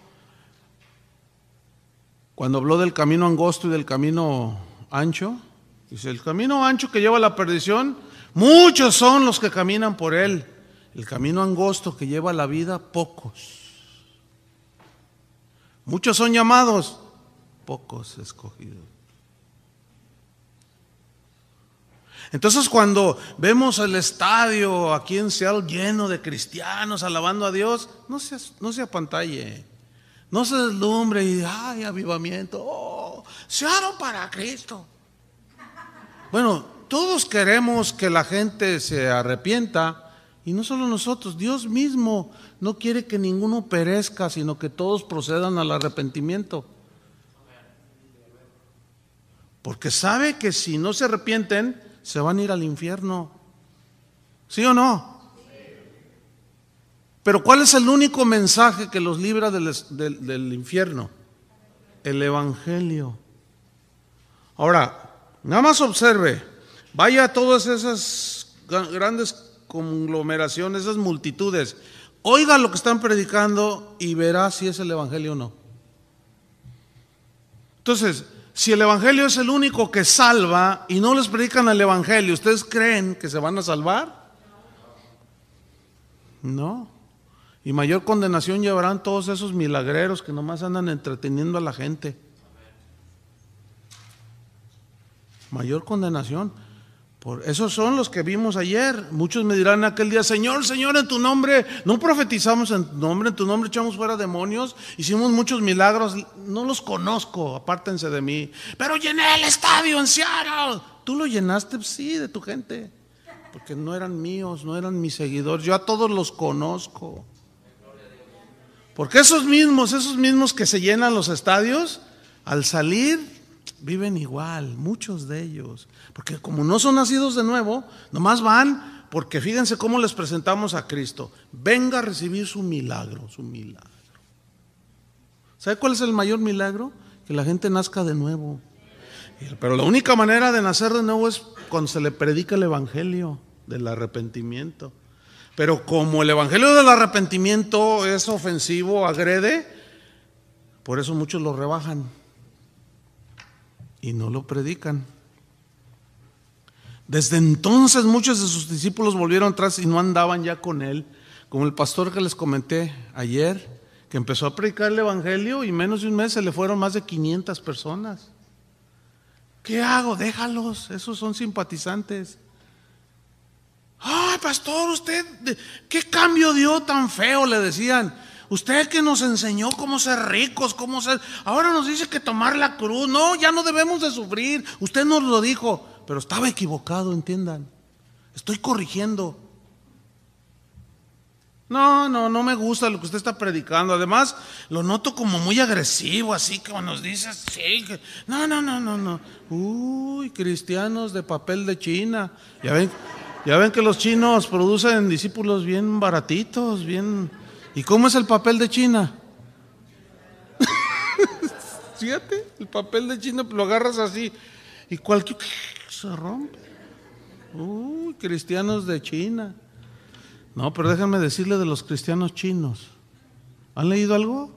Speaker 1: cuando habló del camino angosto y del camino ancho? Dice, el camino ancho que lleva a la perdición, muchos son los que caminan por él. El camino angosto que lleva a la vida, pocos. Muchos son llamados, pocos escogidos. Entonces cuando vemos el estadio aquí en Seattle lleno de cristianos alabando a Dios, no se apantalle, no se deslumbre y ay, avivamiento, Seattle para Cristo. Bueno, todos queremos que la gente se arrepienta, y no solo nosotros, Dios mismo no quiere que ninguno perezca, sino que todos procedan al arrepentimiento. Porque sabe que si no se arrepienten, se van a ir al infierno. ¿Sí o no? Pero ¿cuál es el único mensaje que los libra del infierno? El Evangelio. Ahora, nada más observe, vaya a todas esas grandes conglomeraciones, esas multitudes, oiga lo que están predicando y verá si es el Evangelio o no. Entonces, si el Evangelio es el único que salva y no les predican el Evangelio, ¿ustedes creen que se van a salvar? No. Y mayor condenación llevarán todos esos milagreros que nomás andan entreteniendo a la gente. Mayor condenación. Por esos son los que vimos ayer. Muchos me dirán aquel día, Señor, Señor, en tu nombre, no profetizamos en tu nombre echamos fuera demonios, hicimos muchos milagros, no los conozco, apártense de mí. Pero llené el estadio en Seattle. ¿Tú lo llenaste? Sí, de tu gente. Porque no eran míos, no eran mis seguidores. Yo a todos los conozco. Porque esos mismos que se llenan los estadios, al salir viven igual, muchos de ellos, porque como no son nacidos de nuevo, nomás van porque fíjense cómo les presentamos a Cristo. Venga a recibir su milagro, su milagro. ¿Sabe cuál es el mayor milagro? Que la gente nazca de nuevo. Pero la única manera de nacer de nuevo es cuando se le predica el Evangelio del arrepentimiento. Pero como el Evangelio del arrepentimiento es ofensivo, agrede, por eso muchos lo rebajan y no lo predican. Desde entonces muchos de sus discípulos volvieron atrás y no andaban ya con él, como el pastor que les comenté ayer, que empezó a predicar el Evangelio y menos de un mes se le fueron más de 500 personas. ¿Qué hago? Déjalos, esos son simpatizantes. Ay, pastor, usted, ¿qué cambio dio tan feo? Le decían. Usted que nos enseñó cómo ser ricos, ahora nos dice que tomar la cruz. No, ya no debemos de sufrir. Usted nos lo dijo, pero estaba equivocado, entiendan. Estoy corrigiendo. No me gusta lo que usted está predicando. Además, lo noto como muy agresivo, así que nos dice así. No. Uy, cristianos de papel de China. Ya ven que los chinos producen discípulos bien baratitos, bien. ¿Y cómo es el papel de China? Fíjate, el papel de China lo agarras así y cualquier se rompe. Uy, cristianos de China. No, pero déjenme decirle de los cristianos chinos. ¿Han leído algo?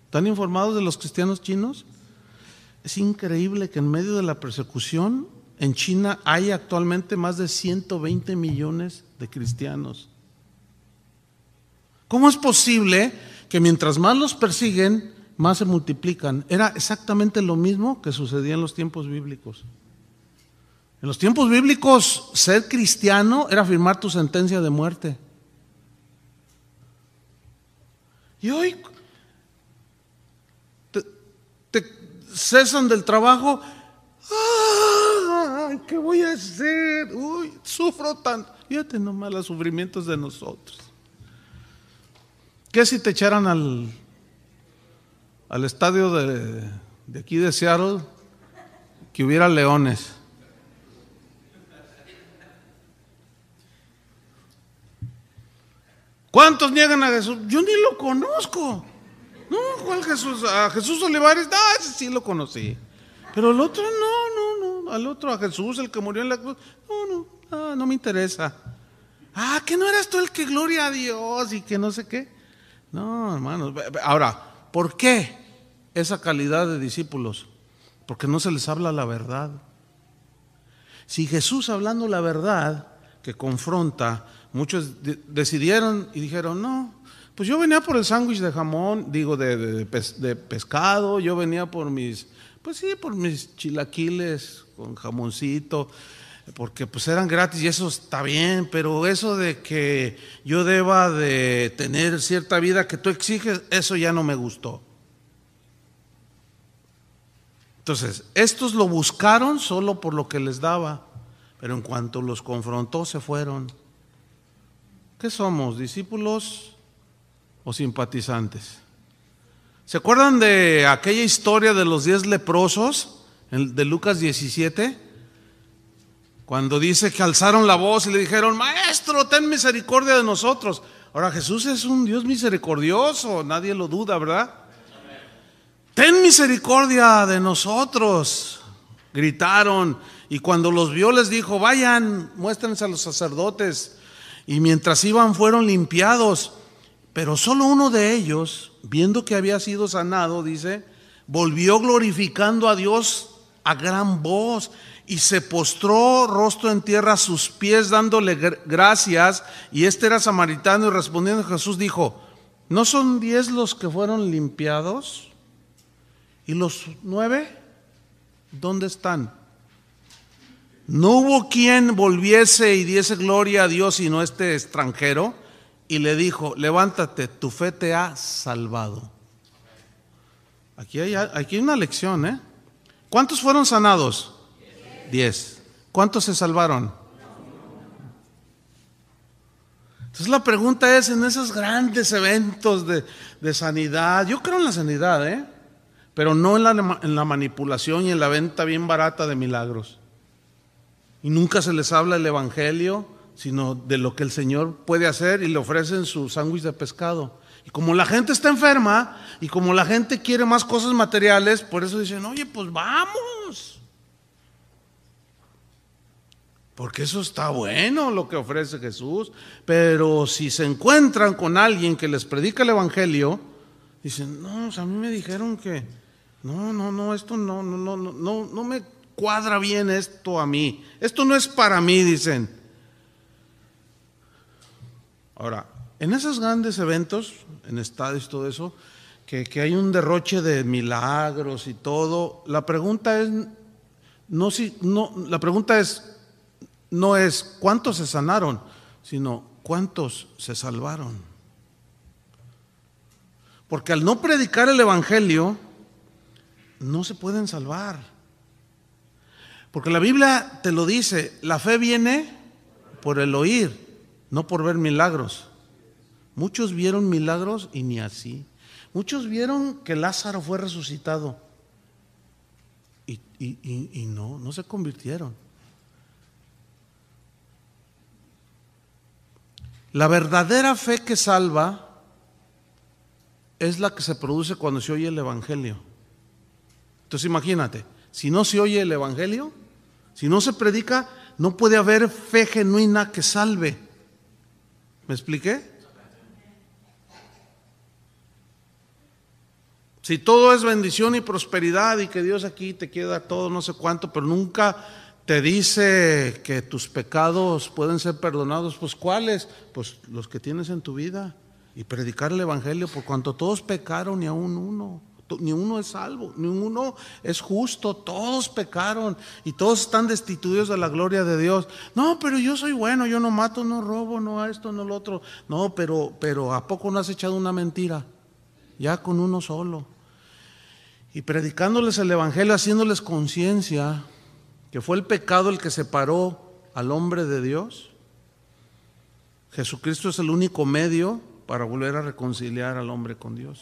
Speaker 1: ¿Están informados de los cristianos chinos? Es increíble que en medio de la persecución en China hay actualmente más de 120 millones de cristianos. ¿Cómo es posible que mientras más los persiguen, más se multiplican? Era exactamente lo mismo que sucedía en los tiempos bíblicos. En los tiempos bíblicos, ser cristiano era firmar tu sentencia de muerte. Y hoy cesan del trabajo. ¡Ay, qué voy a hacer! Uy, sufro tanto. Fíjate nomás los sufrimientos de nosotros. ¿Qué si te echaran al estadio de aquí de Seattle, que hubiera leones? ¿Cuántos niegan a Jesús? Yo ni lo conozco. No, ¿cuál Jesús? A Jesús Olivares, no, ese sí lo conocí. Pero el otro no, al otro, a Jesús, el que murió en la cruz, no me interesa. Que no eras tú el que gloria a Dios y que no sé qué. No, hermanos. Ahora, ¿por qué esa calidad de discípulos? Porque no se les habla la verdad. Si Jesús, hablando la verdad que confronta, muchos decidieron y dijeron, no, pues yo venía por el sándwich de jamón, de pescado, yo venía por mis chilaquiles con jamoncito, porque pues eran gratis y eso está bien, pero eso de que yo deba de tener cierta vida que tú exiges, eso ya no me gustó. Entonces, estos lo buscaron solo por lo que les daba, pero en cuanto los confrontó se fueron. ¿Qué somos? ¿Discípulos o simpatizantes? ¿Se acuerdan de aquella historia de los 10 leprosos de Lucas 17? Cuando dice que alzaron la voz y le dijeron, Maestro, ten misericordia de nosotros. Ahora, Jesús es un Dios misericordioso, nadie lo duda, ¿verdad? Ten misericordia de nosotros, gritaron. Y cuando los vio les dijo, vayan, muéstrense a los sacerdotes. Y mientras iban fueron limpiados. Pero solo uno de ellos, viendo que había sido sanado, dice, volvió glorificando a Dios a gran voz y se postró rostro en tierra a sus pies dándole gracias. Y este era samaritano y respondiendo Jesús dijo, ¿no son 10 los que fueron limpiados? ¿Y los 9? ¿Dónde están? No hubo quien volviese y diese gloria a Dios sino este extranjero. Y le dijo, levántate, tu fe te ha salvado. Aquí hay una lección, ¿eh? ¿Cuántos fueron sanados? 10. ¿Cuántos se salvaron? Entonces la pregunta es, en esos grandes eventos de sanidad, yo creo en la sanidad, pero no en la manipulación y en la venta bien barata de milagros. Y nunca se les habla el evangelio, sino de lo que el Señor puede hacer, y le ofrecen su sándwich de pescado. Y como la gente está enferma y como la gente quiere más cosas materiales, por eso dicen, oye, pues vamos, porque eso está bueno lo que ofrece Jesús. Pero si se encuentran con alguien que les predica el evangelio, dicen, no, a mí me dijeron que no, esto no me cuadra bien esto a mí, esto no es para mí, dicen. Ahora, en esos grandes eventos, en estadios y todo eso, que hay un derroche de milagros y todo, la pregunta no es cuántos se sanaron, sino cuántos se salvaron. Porque al no predicar el evangelio, no se pueden salvar. Porque la Biblia te lo dice, la fe viene por el oír, no por ver milagros. Muchos vieron milagros y ni así. Muchos vieron que Lázaro fue resucitado y no se convirtieron. La verdadera fe que salva es la que se produce cuando se oye el evangelio. Entonces imagínate, si no se oye el evangelio, si no se predica, no puede haber fe genuina que salve. ¿Me expliqué? Si todo es bendición y prosperidad y que Dios aquí te queda todo no sé cuánto, pero nunca te dice que tus pecados pueden ser perdonados, pues ¿cuáles? Pues los que tienes en tu vida. Y predicar el evangelio, por cuanto todos pecaron y aún uno, ni uno es salvo, ni uno es justo, todos pecaron y todos están destituidos de la gloria de Dios. No, pero yo soy bueno, yo no mato, no robo, no a esto, no lo otro. No, pero ¿a poco no has echado una mentira? Ya con uno solo. y predicándoles el evangelio, haciéndoles conciencia que fue el pecado el que separó al hombre de Dios. Jesucristo es el único medio para volver a reconciliar al hombre con Dios.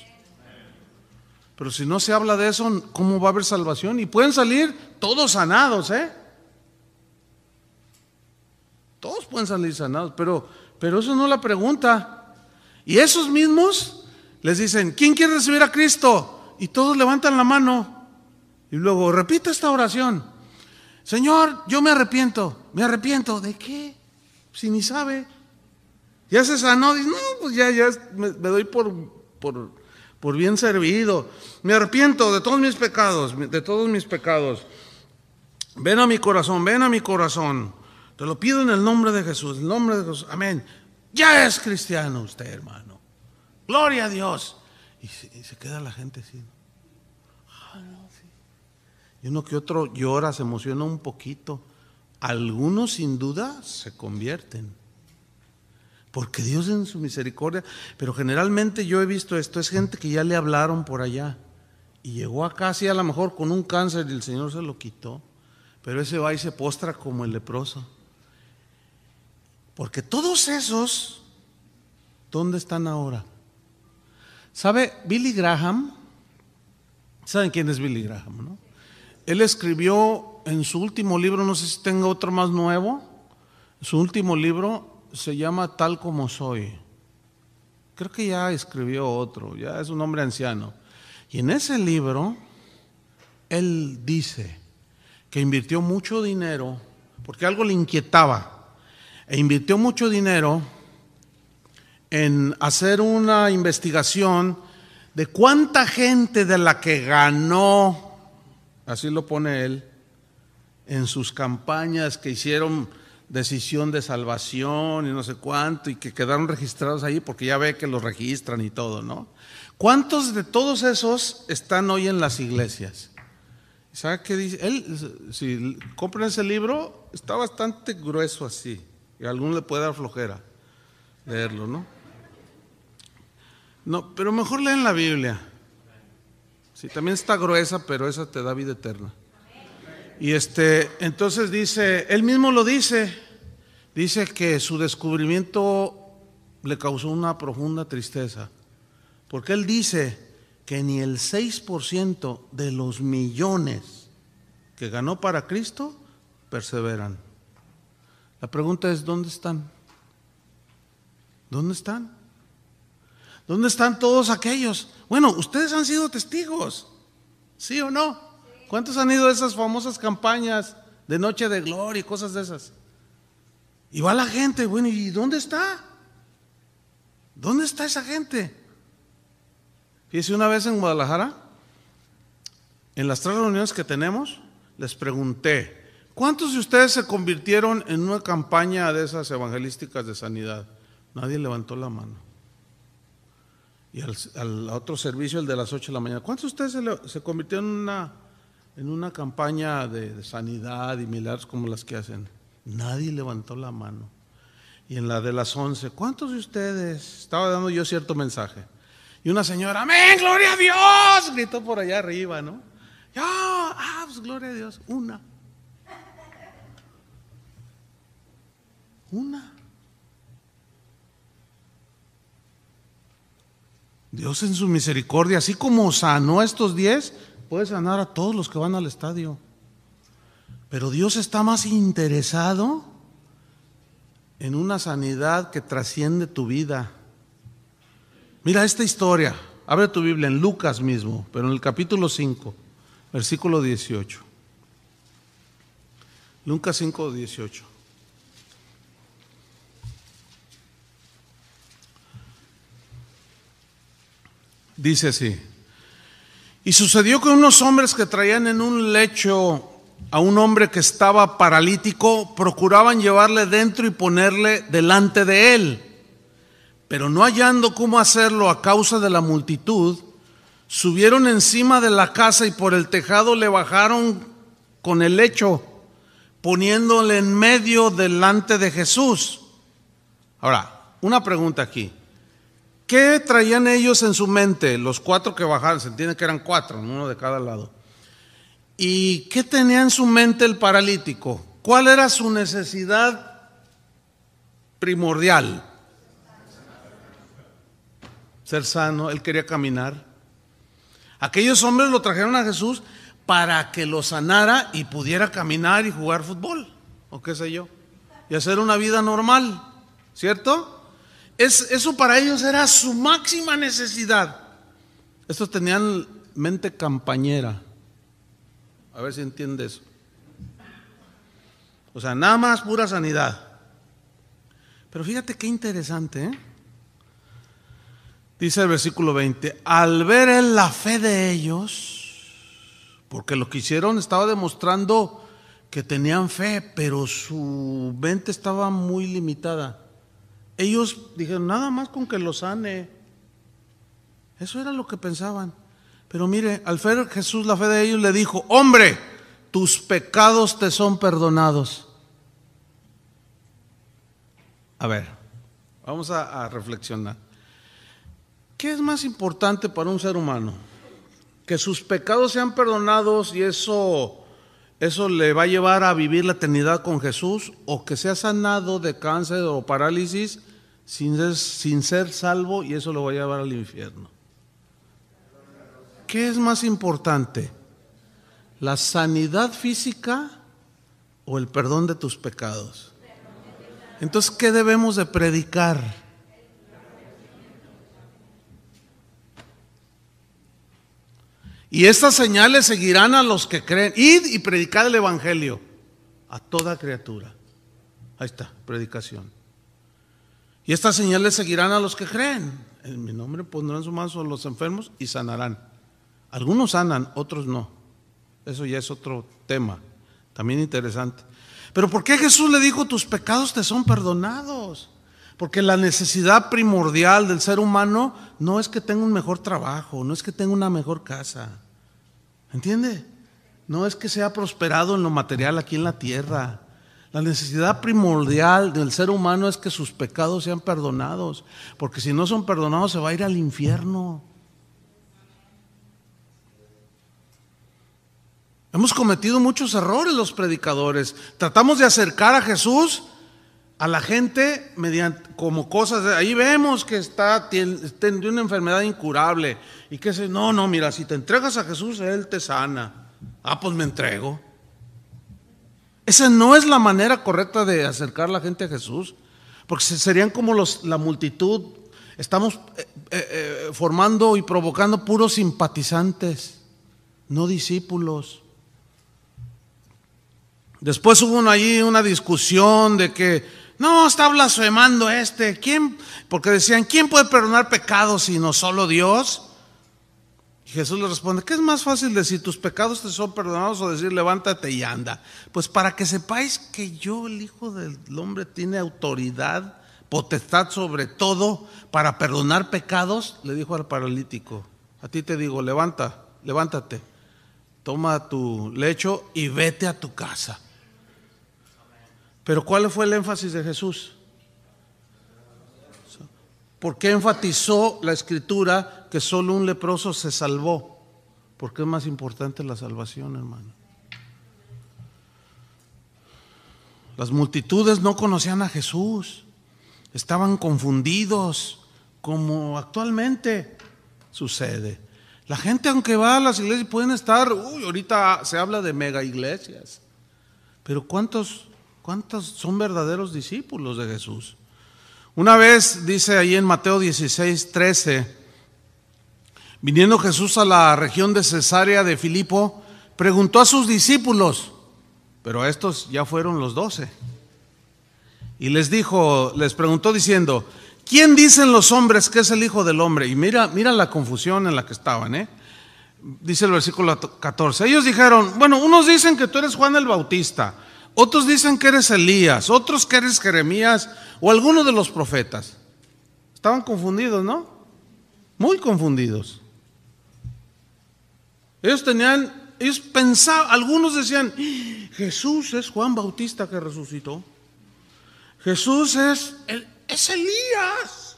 Speaker 1: Pero si no se habla de eso, ¿cómo va a haber salvación? Y pueden salir todos sanados, todos pueden salir sanados, pero eso no es la pregunta. Y esos mismos les dicen, ¿quién quiere recibir a Cristo? Y todos levantan la mano. Y luego repite esta oración: Señor, yo me arrepiento. ¿Me arrepiento de qué? Si ni sabe. Ya se sanó. Dice, no, pues ya me doy por bien servido. Me arrepiento de todos mis pecados, Ven a mi corazón. Te lo pido en el nombre de Jesús, en el nombre de Jesús. Amén. Ya es cristiano usted, hermano. Gloria a Dios. Y se queda la gente así. Y uno que otro llora, se emociona un poquito. Algunos sin duda se convierten, porque Dios en su misericordia. Pero generalmente yo he visto esto, es gente que ya le hablaron por allá y llegó acá, sí, a lo mejor con un cáncer y el Señor se lo quitó, pero ese va y se postra como el leproso. Porque todos esos, ¿dónde están ahora? ¿Sabe Billy Graham? ¿Saben quién es Billy Graham, no? Él escribió en su último libro, no sé si tenga otro más nuevo, su último libro se llama Tal como soy. Creo que ya escribió otro, ya es un hombre anciano. Y en ese libro, él dice que invirtió mucho dinero, porque algo le inquietaba, e invirtió mucho dinero en hacer una investigación de cuánta gente de la que ganó, así lo pone él, en sus campañas que hicieron decisión de salvación y no sé cuánto, y que quedaron registrados ahí, porque ya ve que los registran y todo, ¿no? ¿Cuántos de todos esos están hoy en las iglesias? ¿Sabe qué dice? Él, si compran ese libro, está bastante grueso así, y a alguno le puede dar flojera leerlo, ¿no? No, pero mejor leen la Biblia. Sí, también está gruesa, pero esa te da vida eterna. Y entonces dice, él mismo lo dice que su descubrimiento le causó una profunda tristeza, porque él dice que ni el 6% de los millones que ganó para Cristo perseveran. La pregunta es, ¿dónde están? ¿Dónde están? ¿Dónde están todos aquellos? Bueno, ustedes han sido testigos, ¿sí o no? ¿Cuántos han ido a esas famosas campañas de Noche de Gloria y cosas de esas? Y va la gente, bueno, ¿y dónde está? ¿Dónde está esa gente? Fíjese, una vez en Guadalajara, en las 3 reuniones que tenemos, les pregunté, ¿cuántos de ustedes se convirtieron en una campaña de esas evangelísticas de sanidad? Nadie levantó la mano. Y al otro servicio, el de las 8 de la mañana, ¿cuántos de ustedes se convirtieron en una campaña de sanidad y milagros como las que hacen? Nadie levantó la mano. Y en la de las 11, ¿cuántos de ustedes? Estaba dando yo cierto mensaje. Y una señora, amén, gloria a Dios, gritó por allá arriba, ¿no? Pues gloria a Dios, una. Dios en su misericordia, así como sanó a estos 10, puede sanar a todos los que van al estadio. Pero Dios está más interesado en una sanidad que trasciende tu vida. Mira esta historia, abre tu Biblia en Lucas mismo, pero en el capítulo 5, versículo 18. Lucas 5, 18. Dice así: y sucedió que unos hombres que traían en un lecho a un hombre que estaba paralítico, procuraban llevarle dentro y ponerle delante de él, pero no hallando cómo hacerlo a causa de la multitud, subieron encima de la casa y por el tejado le bajaron con el lecho, poniéndole en medio delante de Jesús. Ahora, una pregunta aquí: ¿Qué traían ellos en su mente? Los 4 que bajaron, se entiende que eran 4, uno de cada lado. ¿Y qué tenía en su mente el paralítico? ¿Cuál era su necesidad primordial? Ser sano, él quería caminar. Aquellos hombres lo trajeron a Jesús para que lo sanara y pudiera caminar y jugar fútbol, o qué sé yo, y hacer una vida normal, ¿cierto? Eso para ellos era su máxima necesidad. Estos tenían mente campañera. A ver si entiende eso. O sea, nada más pura sanidad. Pero fíjate qué interesante, ¿eh? Dice el versículo 20, al ver él la fe de ellos, porque lo que hicieron estaba demostrando que tenían fe, pero su mente estaba muy limitada. Ellos dijeron, nada más con que lo sane. Eso era lo que pensaban. Pero mire, al ver Jesús la fe de ellos, le dijo, hombre, tus pecados te son perdonados. A ver, vamos a reflexionar. ¿Qué es más importante para un ser humano? Que sus pecados sean perdonados y eso le va a llevar a vivir la eternidad con Jesús, o que sea sanado de cáncer o parálisis sin ser salvo y eso lo va a llevar al infierno. ¿Qué es más importante? ¿La sanidad física o el perdón de tus pecados? Entonces, ¿qué debemos de predicar? Y estas señales seguirán a los que creen. Id y predicad el evangelio a toda criatura. Ahí está, predicación. Y estas señales seguirán a los que creen. En mi nombre pondrán su mano sobre los enfermos y sanarán. Algunos sanan, otros no. Eso ya es otro tema, también interesante. Pero ¿por qué Jesús le dijo tus pecados te son perdonados? Porque la necesidad primordial del ser humano no es que tenga un mejor trabajo, no es que tenga una mejor casa. ¿Entiende? No es que sea prosperado en lo material aquí en la tierra. La necesidad primordial del ser humano es que sus pecados sean perdonados, porque si no son perdonados se va a ir al infierno. Hemos cometido muchos errores los predicadores. Tratamos de acercar a Jesús a la gente mediante como cosas. Ahí vemos que tiene una enfermedad incurable y que no, mira, si te entregas a Jesús, Él te sana. Pues me entrego. Esa no es la manera correcta de acercar a la gente a Jesús, porque serían como la multitud. Estamos formando y provocando puros simpatizantes, no discípulos. Después hubo allí una discusión de que no, está blasfemando ¿quién? Porque decían, ¿quién puede perdonar pecados sino solo Dios? Y Jesús le responde, ¿qué es más fácil decir tus pecados te son perdonados o decir levántate y anda? Pues para que sepáis que yo, el Hijo del Hombre, tiene autoridad, potestad sobre todo para perdonar pecados, le dijo al paralítico, a ti te digo, levántate, toma tu lecho y vete a tu casa. Pero ¿cuál fue el énfasis de Jesús? ¿Por qué enfatizó la Escritura que solo un leproso se salvó? Porque es más importante la salvación, hermano. Las multitudes no conocían a Jesús, estaban confundidos, como actualmente sucede. La gente, aunque va a las iglesias, pueden estar, ahorita se habla de mega iglesias, pero ¿cuántos son verdaderos discípulos de Jesús? Una vez, dice ahí en Mateo 16:13, viniendo Jesús a la región de Cesarea de Filipo, preguntó a sus discípulos, pero a estos ya fueron los 12, y les preguntó diciendo, ¿quién dicen los hombres que es el Hijo del Hombre? Y mira la confusión en la que estaban, Dice el versículo 14, ellos dijeron, bueno, unos dicen que tú eres Juan el Bautista, otros dicen que eres Elías, otros que eres Jeremías o alguno de los profetas. Estaban confundidos, ¿no? Muy confundidos. Ellos pensaban, algunos decían, Jesús es Juan Bautista que resucitó. Jesús es Elías.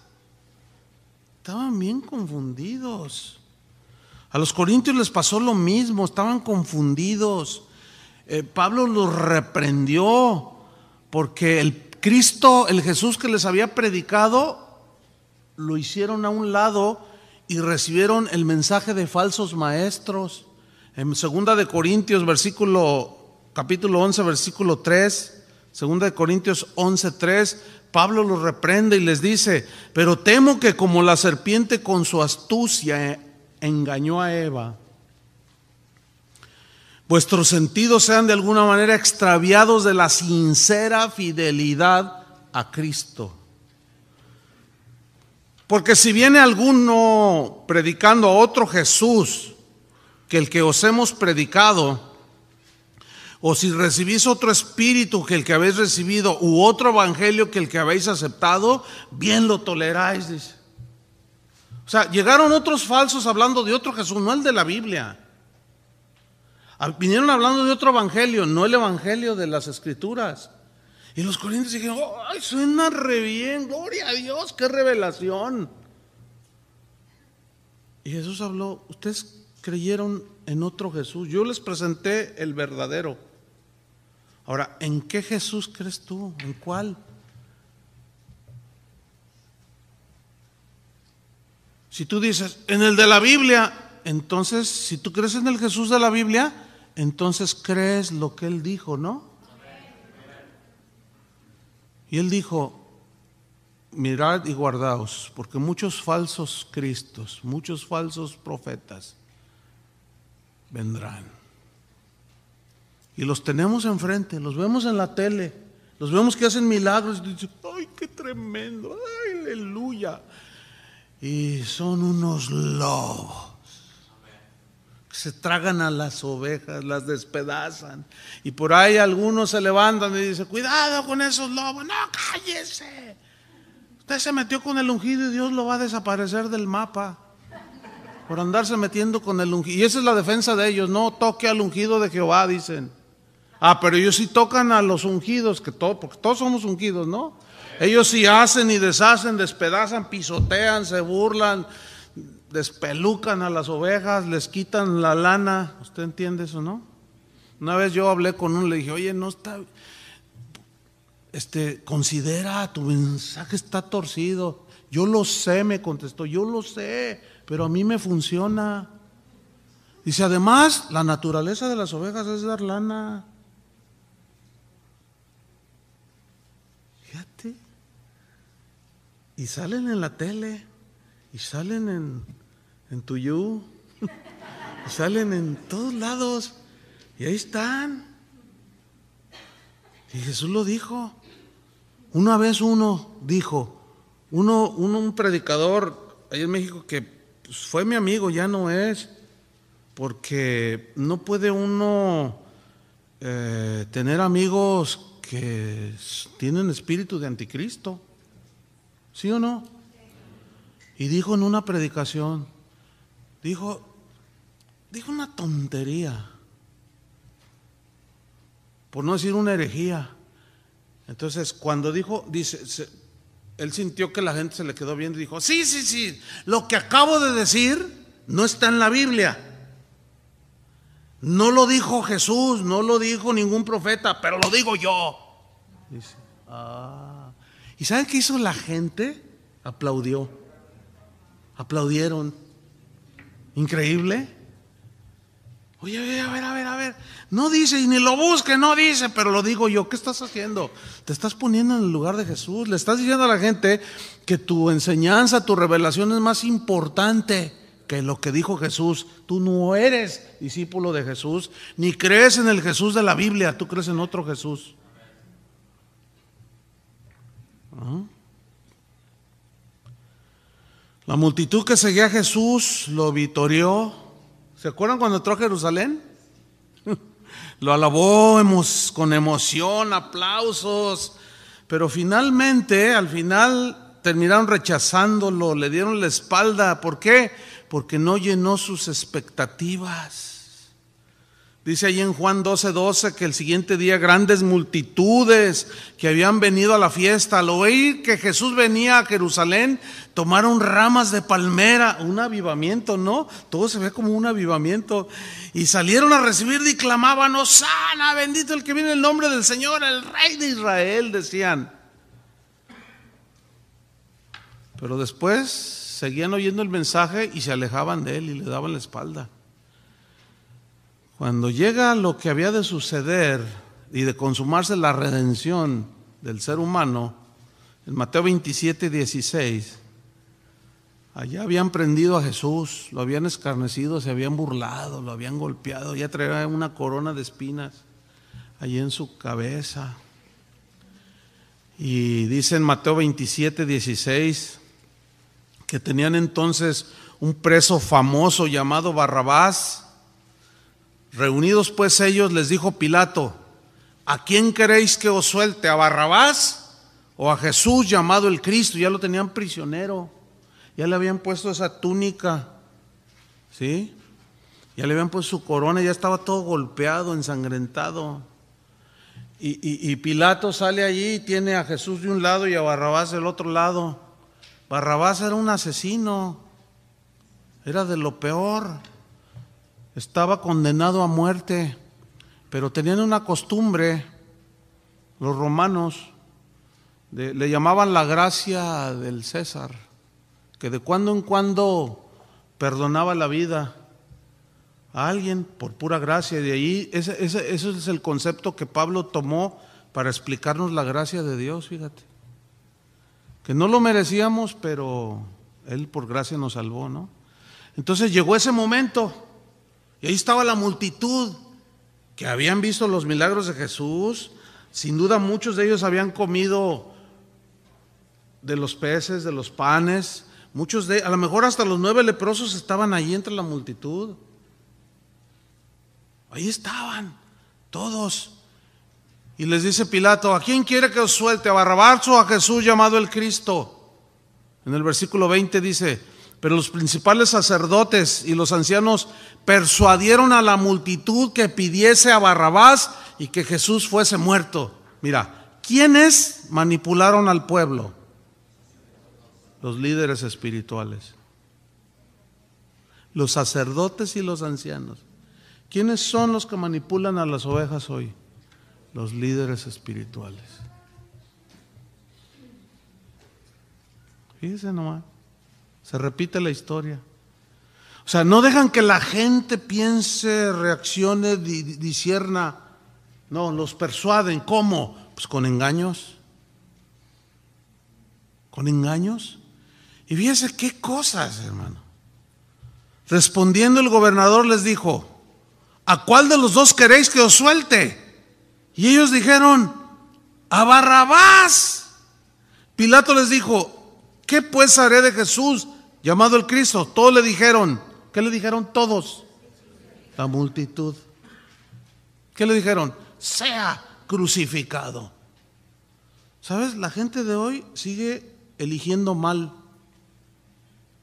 Speaker 1: Estaban bien confundidos. A los corintios les pasó lo mismo, estaban confundidos. Pablo los reprendió porque el Cristo, el Jesús que les había predicado, lo hicieron a un lado y recibieron el mensaje de falsos maestros. En 2 de Corintios capítulo 11 versículo 3, 2 de Corintios 11:3, Pablo los reprende y les dice: pero temo que como la serpiente con su astucia engañó a Eva, vuestros sentidos sean de alguna manera extraviados de la sincera fidelidad a Cristo. Porque si viene alguno predicando a otro Jesús que el que os hemos predicado, o si recibís otro espíritu que el que habéis recibido, u otro evangelio que el que habéis aceptado, bien lo toleráis, dice. O sea, llegaron otros falsos hablando de otro Jesús, no el de la Biblia. Vinieron hablando de otro evangelio, no el evangelio de las Escrituras. Y los corintios dijeron: ¡ay, suena re bien! ¡Gloria a Dios! ¡Qué revelación! Y Jesús habló: ustedes creyeron en otro Jesús, yo les presenté el verdadero. Ahora, ¿en qué Jesús crees tú? ¿En cuál? Si tú dices en el de la Biblia, entonces si tú crees en el Jesús de la Biblia, entonces crees lo que Él dijo, ¿no? Y Él dijo: mirad y guardaos, porque muchos falsos cristos, muchos falsos profetas vendrán. Y los tenemos enfrente, los vemos en la tele, los vemos que hacen milagros y dicen: ¡ay, qué tremendo! ¡Ay, aleluya! Y son unos lobos que se tragan a las ovejas, las despedazan. Y por ahí algunos se levantan y dicen: cuidado con esos lobos. No, cállese. Usted se metió con el ungido y Dios lo va a desaparecer del mapa por andarse metiendo con el ungido. Y esa es la defensa de ellos: no toque al ungido de Jehová, dicen. Pero ellos sí tocan a los ungidos, porque todos somos ungidos, ¿no? Ellos sí hacen y deshacen, despedazan, pisotean, se burlan, despelucan a las ovejas, les quitan la lana. ¿Usted entiende eso, no? Una vez yo hablé con uno, le dije: oye, no está, considera, tu mensaje está torcido. Yo lo sé, me contestó, yo lo sé, pero a mí me funciona. Dice: además, la naturaleza de las ovejas es dar lana. Fíjate. Y salen en la tele, y salen en Tuyú, y salen en todos lados, y ahí están. Y Jesús lo dijo. Una vez un predicador ahí en México que pues, fue mi amigo, ya no es, porque no puede uno tener amigos que tienen espíritu de anticristo. ¿Sí o no? Y dijo en una predicación, dijo una tontería, por no decir una herejía. Entonces cuando él sintió que la gente se le quedó viendo y dijo: sí, lo que acabo de decir no está en la Biblia. No lo dijo Jesús, no lo dijo ningún profeta, pero lo digo yo. Dice: ¿y saben qué hizo la gente? Aplaudieron. Increíble. Oye, a ver. No dice, y ni lo busque, no dice, pero lo digo yo. ¿Qué estás haciendo? Te estás poniendo en el lugar de Jesús. Le estás diciendo a la gente que tu enseñanza, tu revelación es más importante que lo que dijo Jesús. Tú no eres discípulo de Jesús, ni crees en el Jesús de la Biblia. Tú crees en otro Jesús. La multitud que seguía a Jesús lo vitoreó. ¿Se acuerdan cuando entró a Jerusalén? Lo alabó con emoción, aplausos, pero al final terminaron rechazándolo, le dieron la espalda. ¿Por qué? Porque no llenó sus expectativas. Dice ahí en Juan 12:12 que el siguiente día grandes multitudes que habían venido a la fiesta, al oír que Jesús venía a Jerusalén, tomaron ramas de palmera, un avivamiento, ¿no? Todo se ve como un avivamiento, y salieron a recibir y clamaban: Hosana, bendito el que viene en el nombre del Señor, el Rey de Israel, decían. Pero después seguían oyendo el mensaje y se alejaban de él y le daban la espalda. Cuando llega lo que había de suceder y de consumarse la redención del ser humano, en Mateo 27:16, allá habían prendido a Jesús, lo habían escarnecido, se habían burlado, lo habían golpeado, ya traía una corona de espinas allí en su cabeza. Y dice en Mateo 27:16 que tenían entonces un preso famoso llamado Barrabás. Reunidos pues ellos, les dijo Pilato: ¿a quién queréis que os suelte? ¿A Barrabás o a Jesús llamado el Cristo? Ya lo tenían prisionero, ya le habían puesto esa túnica, ¿sí? Ya le habían puesto su corona, ya estaba todo golpeado, ensangrentado. Y Pilato sale allí y tiene a Jesús de un lado y a Barrabás del otro lado. Barrabás era un asesino, era de lo peor. Estaba condenado a muerte, pero tenían una costumbre, los romanos, le llamaban la gracia del César, que de cuando en cuando perdonaba la vida a alguien por pura gracia. De ahí, ese es el concepto que Pablo tomó para explicarnos la gracia de Dios, fíjate. Que no lo merecíamos, pero Él por gracia nos salvó, ¿no? Entonces llegó ese momento. Y ahí estaba la multitud que habían visto los milagros de Jesús. Sin duda muchos de ellos habían comido de los peces, de los panes. A lo mejor hasta los 9 leprosos estaban allí entre la multitud. Ahí estaban todos. Y les dice Pilato: ¿a quién quiere que os suelte? ¿A Barrabás o a Jesús llamado el Cristo? En el versículo 20 dice: pero los principales sacerdotes y los ancianos persuadieron a la multitud que pidiese a Barrabás y que Jesús fuese muerto. Mira, ¿quiénes manipularon al pueblo? Los líderes espirituales, los sacerdotes y los ancianos. ¿Quiénes son los que manipulan a las ovejas hoy? Los líderes espirituales. Fíjense nomás. Se repite la historia. O sea, no dejan que la gente piense, reaccione, discierna. No, los persuaden. ¿Cómo? Pues con engaños. Con engaños. Y fíjense qué cosas, hermano. Respondiendo el gobernador les dijo: ¿a cuál de los dos queréis que os suelte? Y ellos dijeron: a Barrabás. Pilato les dijo: ¿qué pues haré de Jesús llamado el Cristo? Todos le dijeron. ¿Qué le dijeron todos? La multitud. ¿Qué le dijeron? Sea crucificado. ¿Sabes? La gente de hoy sigue eligiendo mal,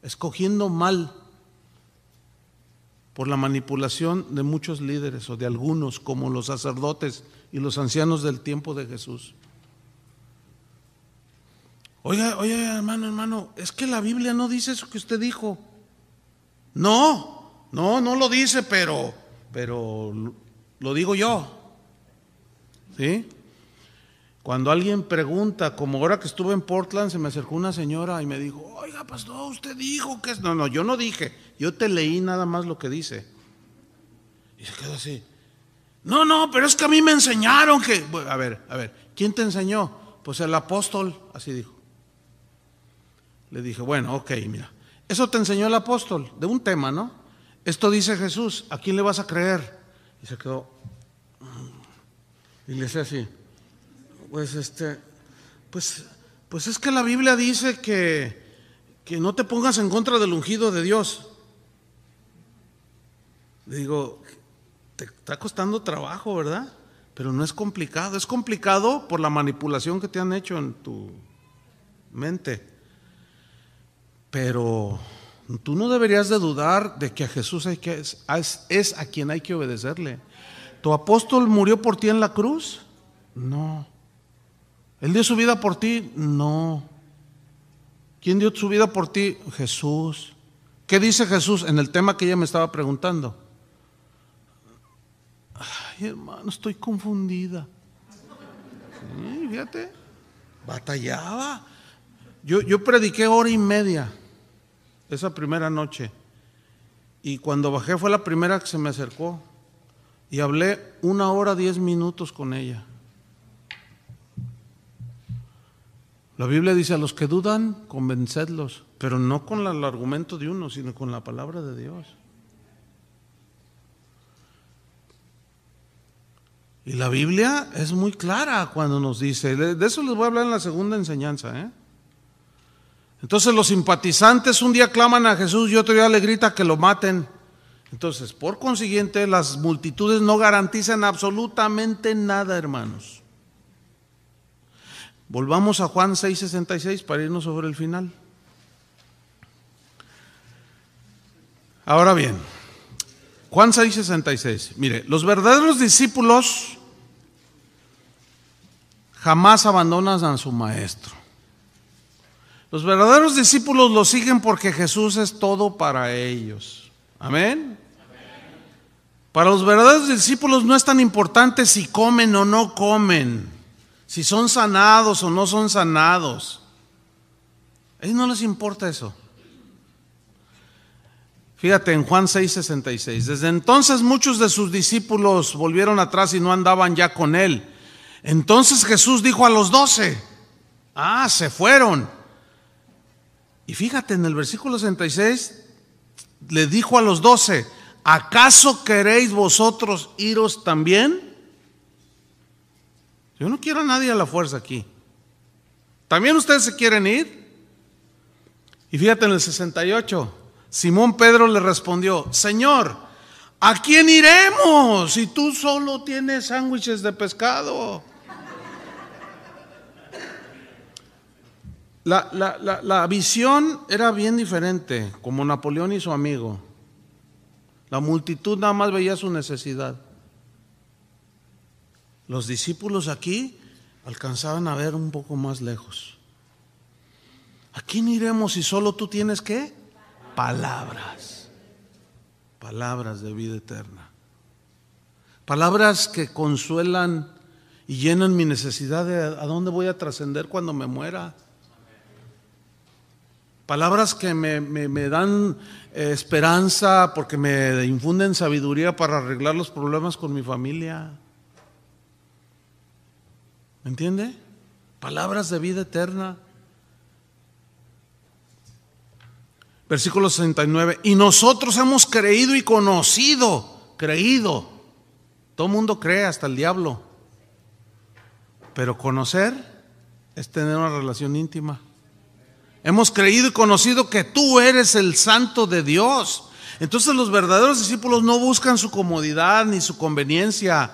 Speaker 1: escogiendo mal, por la manipulación de muchos líderes o de algunos, como los sacerdotes y los ancianos del tiempo de Jesús. Oiga, hermano, es que la Biblia no dice eso que usted dijo. No lo dice, pero lo digo yo. ¿Sí? Cuando alguien pregunta, como ahora que estuve en Portland, se me acercó una señora y me dijo: oiga, pastor, usted dijo que es. No, yo no dije, yo te leí nada más lo que dice. Y se quedó así. No, pero es que a mí me enseñaron que. A ver, ¿quién te enseñó? Pues el apóstol, así dijo. Le dije: bueno, ok, mira, eso te enseñó el apóstol de un tema, ¿no? Esto dice Jesús, ¿a quién le vas a creer? Y se quedó. Y le decía así: pues es que la Biblia dice que no te pongas en contra del ungido de Dios. Le digo: te está costando trabajo, ¿verdad? Pero no es complicado. Es complicado por la manipulación que te han hecho en tu mente. Pero Tú no deberías de dudar de que a Jesús es a quien hay que obedecerle. ¿Tu apóstol murió por ti en la cruz? No. ¿Él dio su vida por ti? No. ¿Quién dio su vida por ti? Jesús. ¿Qué dice Jesús en el tema que ella me estaba preguntando? Ay, hermano, estoy confundida. Sí, fíjate, batallaba. Yo prediqué 1:30 esa primera noche, y cuando bajé fue la primera que se me acercó y hablé 1 hora 10 minutos con ella. La Biblia dice: a los que dudan, convencedlos, pero no con el argumento de uno, sino con la palabra de Dios. Y la Biblia es muy clara cuando nos dice, de eso les voy a hablar en la segunda enseñanza, Entonces los simpatizantes un día claman a Jesús y otro día le grita que lo maten. Entonces, por consiguiente, las multitudes no garantizan absolutamente nada, hermanos. Volvamos a Juan 6:66 para irnos sobre el final. Ahora bien, Juan 6:66. Mire, los verdaderos discípulos jamás abandonan a su maestro. Los verdaderos discípulos lo siguen porque Jesús es todo para ellos. Amén. Para los verdaderos discípulos no es tan importante si comen o no comen, si son sanados o no son sanados. A ellos no les importa eso. Fíjate en Juan 6:66. Desde entonces muchos de sus discípulos volvieron atrás y no andaban ya con él. Entonces Jesús dijo a los 12: se fueron. Y fíjate en el versículo 66, le dijo a los 12: ¿acaso queréis vosotros iros también? Yo no quiero a nadie a la fuerza aquí. ¿También ustedes se quieren ir? Y fíjate en el 68, Simón Pedro le respondió: Señor, ¿a quién iremos si tú solo tienes sándwiches de pescado? La visión era bien diferente, como Napoleón y su amigo. La multitud nada más veía su necesidad. Los discípulos aquí alcanzaban a ver un poco más lejos. ¿A quién iremos si solo tú tienes qué? Palabras. Palabras de vida eterna. Palabras que consuelan y llenan mi necesidad de a dónde voy a trascender cuando me muera. Palabras que me dan esperanza porque me infunden sabiduría para arreglar los problemas con mi familia. ¿Me entiende? Palabras de vida eterna. Versículo 69. Y nosotros hemos creído y conocido. Creído. Todo el mundo cree, hasta el diablo. Pero conocer es tener una relación íntima. Hemos creído y conocido que tú eres el Santo de Dios. Entonces los verdaderos discípulos no buscan su comodidad ni su conveniencia.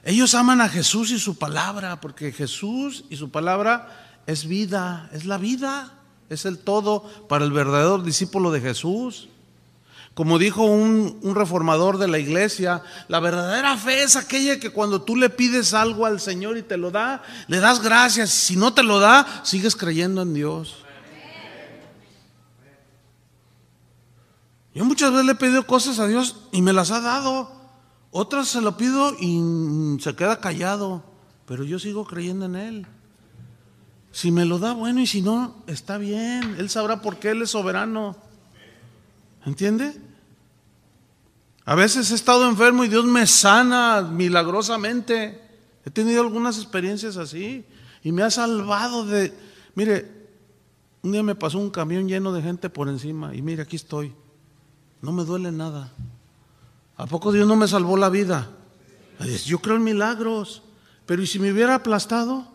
Speaker 1: Ellos aman a Jesús y su palabra, porque Jesús y su palabra es vida, es la vida, es el todo para el verdadero discípulo de Jesús. Como dijo un reformador de la iglesia, la verdadera fe es aquella que cuando tú le pides algo al Señor y te lo da, le das gracias. Si no te lo da, sigues creyendo en Dios. Yo muchas veces le he pedido cosas a Dios y me las ha dado. Otras se lo pido y se queda callado, pero yo sigo creyendo en Él. Si me lo da, bueno, y si no, está bien. Él sabrá por qué Él es soberano. ¿Entiende? A veces he estado enfermo y Dios me sana milagrosamente. He tenido algunas experiencias así y me ha salvado de... Mire, un día me pasó un camión lleno de gente por encima y mire, aquí estoy. No me duele nada. ¿A poco Dios no me salvó la vida? Yo creo en milagros. Pero ¿y si me hubiera aplastado?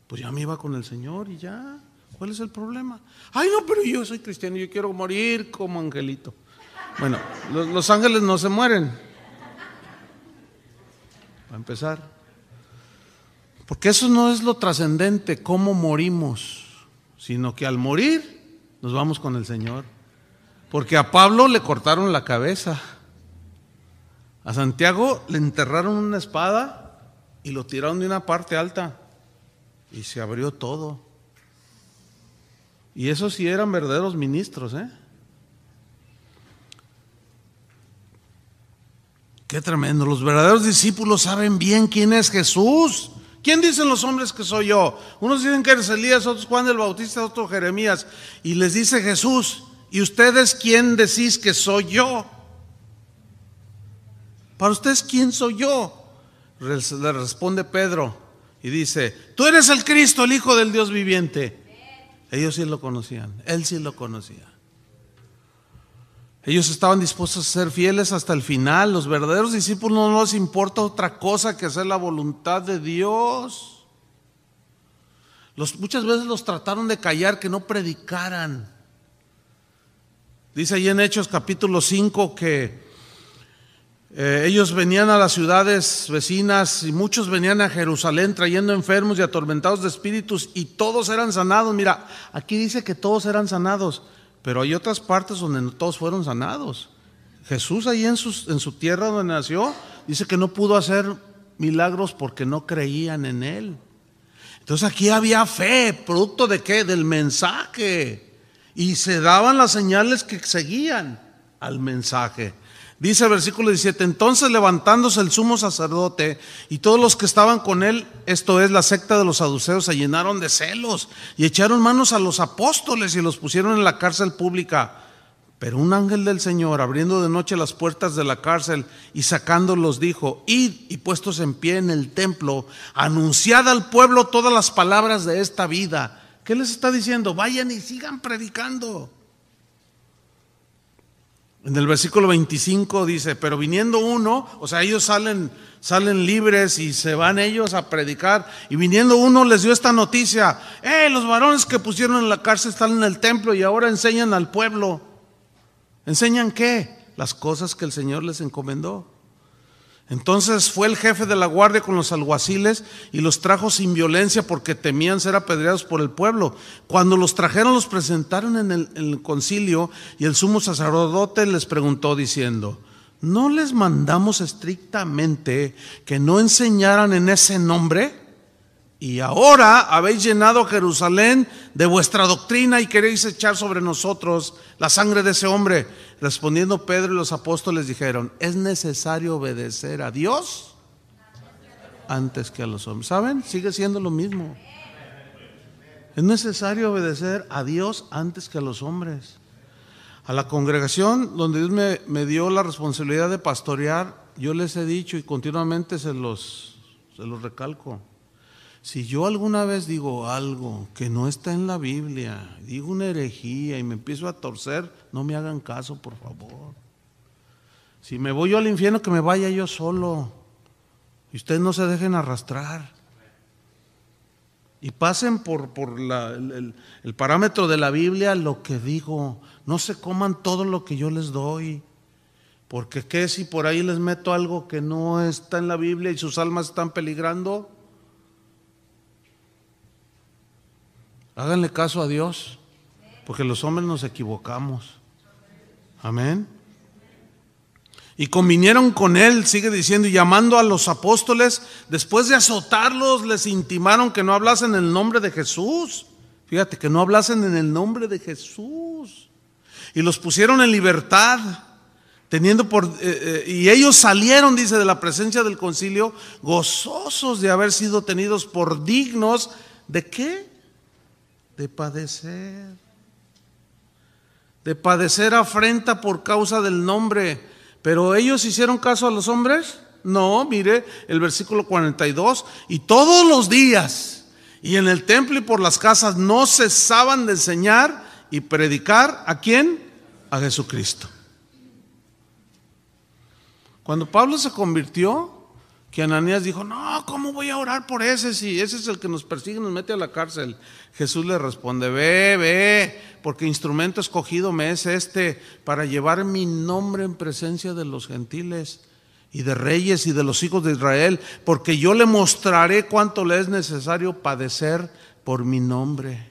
Speaker 1: Pues ya me iba con el Señor y ya. ¿Cuál es el problema? Ay, no, pero yo soy cristiano y yo quiero morir como angelito. Bueno, los ángeles no se mueren. Para empezar. Porque eso no es lo trascendente, cómo morimos, sino que al morir nos vamos con el Señor. Porque a Pablo le cortaron la cabeza, a Santiago le enterraron una espada y lo tiraron de una parte alta y se abrió todo. Y esos sí eran verdaderos ministros, ¿eh? Qué tremendo. Los verdaderos discípulos saben bien quién es Jesús. ¿Quién dicen los hombres que soy yo? Unos dicen que eres Elías, otros Juan el Bautista, otros Jeremías. Y les dice Jesús: ¿y ustedes quién decís que soy yo? Para ustedes, ¿quién soy yo? Le responde Pedro y dice: tú eres el Cristo, el Hijo del Dios viviente. Ellos sí lo conocían, él sí lo conocía. Ellos estaban dispuestos a ser fieles hasta el final. Los verdaderos discípulos no les importa otra cosa que hacer la voluntad de Dios. Muchas veces los trataron de callar, que no predicaran. Dice ahí en Hechos capítulo 5 que ellos venían a las ciudades vecinas y muchos venían a Jerusalén trayendo enfermos y atormentados de espíritus, y todos eran sanados. Mira, aquí dice que todos eran sanados, pero hay otras partes donde no todos fueron sanados. Jesús ahí en su tierra donde nació, dice que no pudo hacer milagros porque no creían en él. Entonces aquí había fe, ¿producto de qué? Del mensaje. Y se daban las señales que seguían al mensaje. Dice el versículo 17: entonces levantándose el sumo sacerdote y todos los que estaban con él, esto es la secta de los saduceos, se llenaron de celos y echaron manos a los apóstoles y los pusieron en la cárcel pública. Pero un ángel del Señor, abriendo de noche las puertas de la cárcel y sacándolos, dijo: id y puestos en pie en el templo, anunciad al pueblo todas las palabras de esta vida. ¿Qué les está diciendo? Vayan y sigan predicando. En el versículo 25 dice: pero viniendo uno, o sea, ellos salen libres y se van ellos a predicar, y viniendo uno les dio esta noticia: los varones que pusieron en la cárcel están en el templo y ahora enseñan al pueblo. ¿Enseñan qué? Las cosas que el Señor les encomendó. Entonces fue el jefe de la guardia con los alguaciles y los trajo sin violencia porque temían ser apedreados por el pueblo. Cuando los trajeron, los presentaron en el concilio, y el sumo sacerdote les preguntó diciendo: ¿no les mandamos estrictamente que no enseñaran en ese nombre? Y ahora habéis llenado Jerusalén de vuestra doctrina y queréis echar sobre nosotros la sangre de ese hombre. Respondiendo Pedro y los apóstoles dijeron: es necesario obedecer a Dios antes que a los hombres. ¿Saben? Sigue siendo lo mismo. Es necesario obedecer a Dios antes que a los hombres. A la congregación donde Dios me dio la responsabilidad de pastorear, yo les he dicho y continuamente se los recalco: si yo alguna vez digo algo que no está en la Biblia, digo una herejía y me empiezo a torcer, no me hagan caso, por favor. Si me voy yo al infierno, que me vaya yo solo, y ustedes no se dejen arrastrar. Y pasen por el parámetro de la Biblia lo que digo. No se coman todo lo que yo les doy, porque qué si por ahí les meto algo que no está en la Biblia y sus almas están peligrando. Háganle caso a Dios, porque los hombres nos equivocamos. Amén. Y convinieron con él, sigue diciendo, y llamando a los apóstoles, después de azotarlos, les intimaron que no hablasen en el nombre de Jesús. Fíjate, que no hablasen en el nombre de Jesús. Y los pusieron en libertad, y ellos salieron, dice, de la presencia del concilio, gozosos de haber sido tenidos por dignos. ¿De qué? De padecer afrenta por causa del nombre. Pero ellos hicieron caso a los hombres. No, mire el versículo 42: y todos los días y en el templo y por las casas no cesaban de enseñar y predicar. ¿A quién? A Jesucristo. Cuando Pablo se convirtió, que Ananías dijo: no, ¿cómo voy a orar por ese? Si ese es el que nos persigue, nos mete a la cárcel. Jesús le responde: ve, porque instrumento escogido me es para llevar mi nombre en presencia de los gentiles y de reyes y de los hijos de Israel, porque yo le mostraré cuánto le es necesario padecer por mi nombre.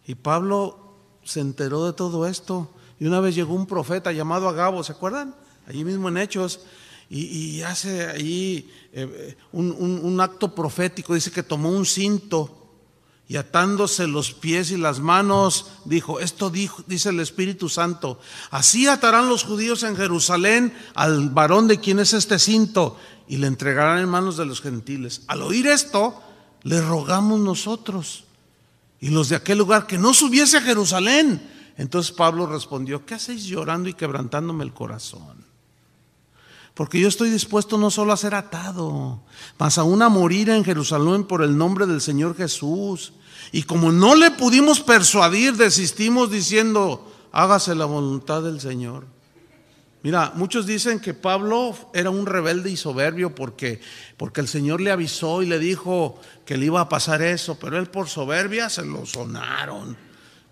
Speaker 1: Y Pablo se enteró de todo esto Y una vez llegó un profeta llamado Agabo, ¿se acuerdan? Allí mismo en Hechos, y hace ahí un acto profético. Dice que tomó un cinto y atándose los pies y las manos, dijo, esto dice el Espíritu Santo, así atarán los judíos en Jerusalén al varón de quien es este cinto, y le entregarán en manos de los gentiles. Al oír esto, le rogamos nosotros y los de aquel lugar que no subiese a Jerusalén. Entonces Pablo respondió, ¿qué hacéis llorando y quebrantándome el corazón? Porque yo estoy dispuesto no solo a ser atado, mas aún a morir en Jerusalén por el nombre del Señor Jesús. Y como no le pudimos persuadir, desistimos diciendo, hágase la voluntad del Señor. Mira, muchos dicen que Pablo era un rebelde y soberbio porque el Señor le avisó y le dijo que le iba a pasar eso, pero él por soberbia se lo sonaron.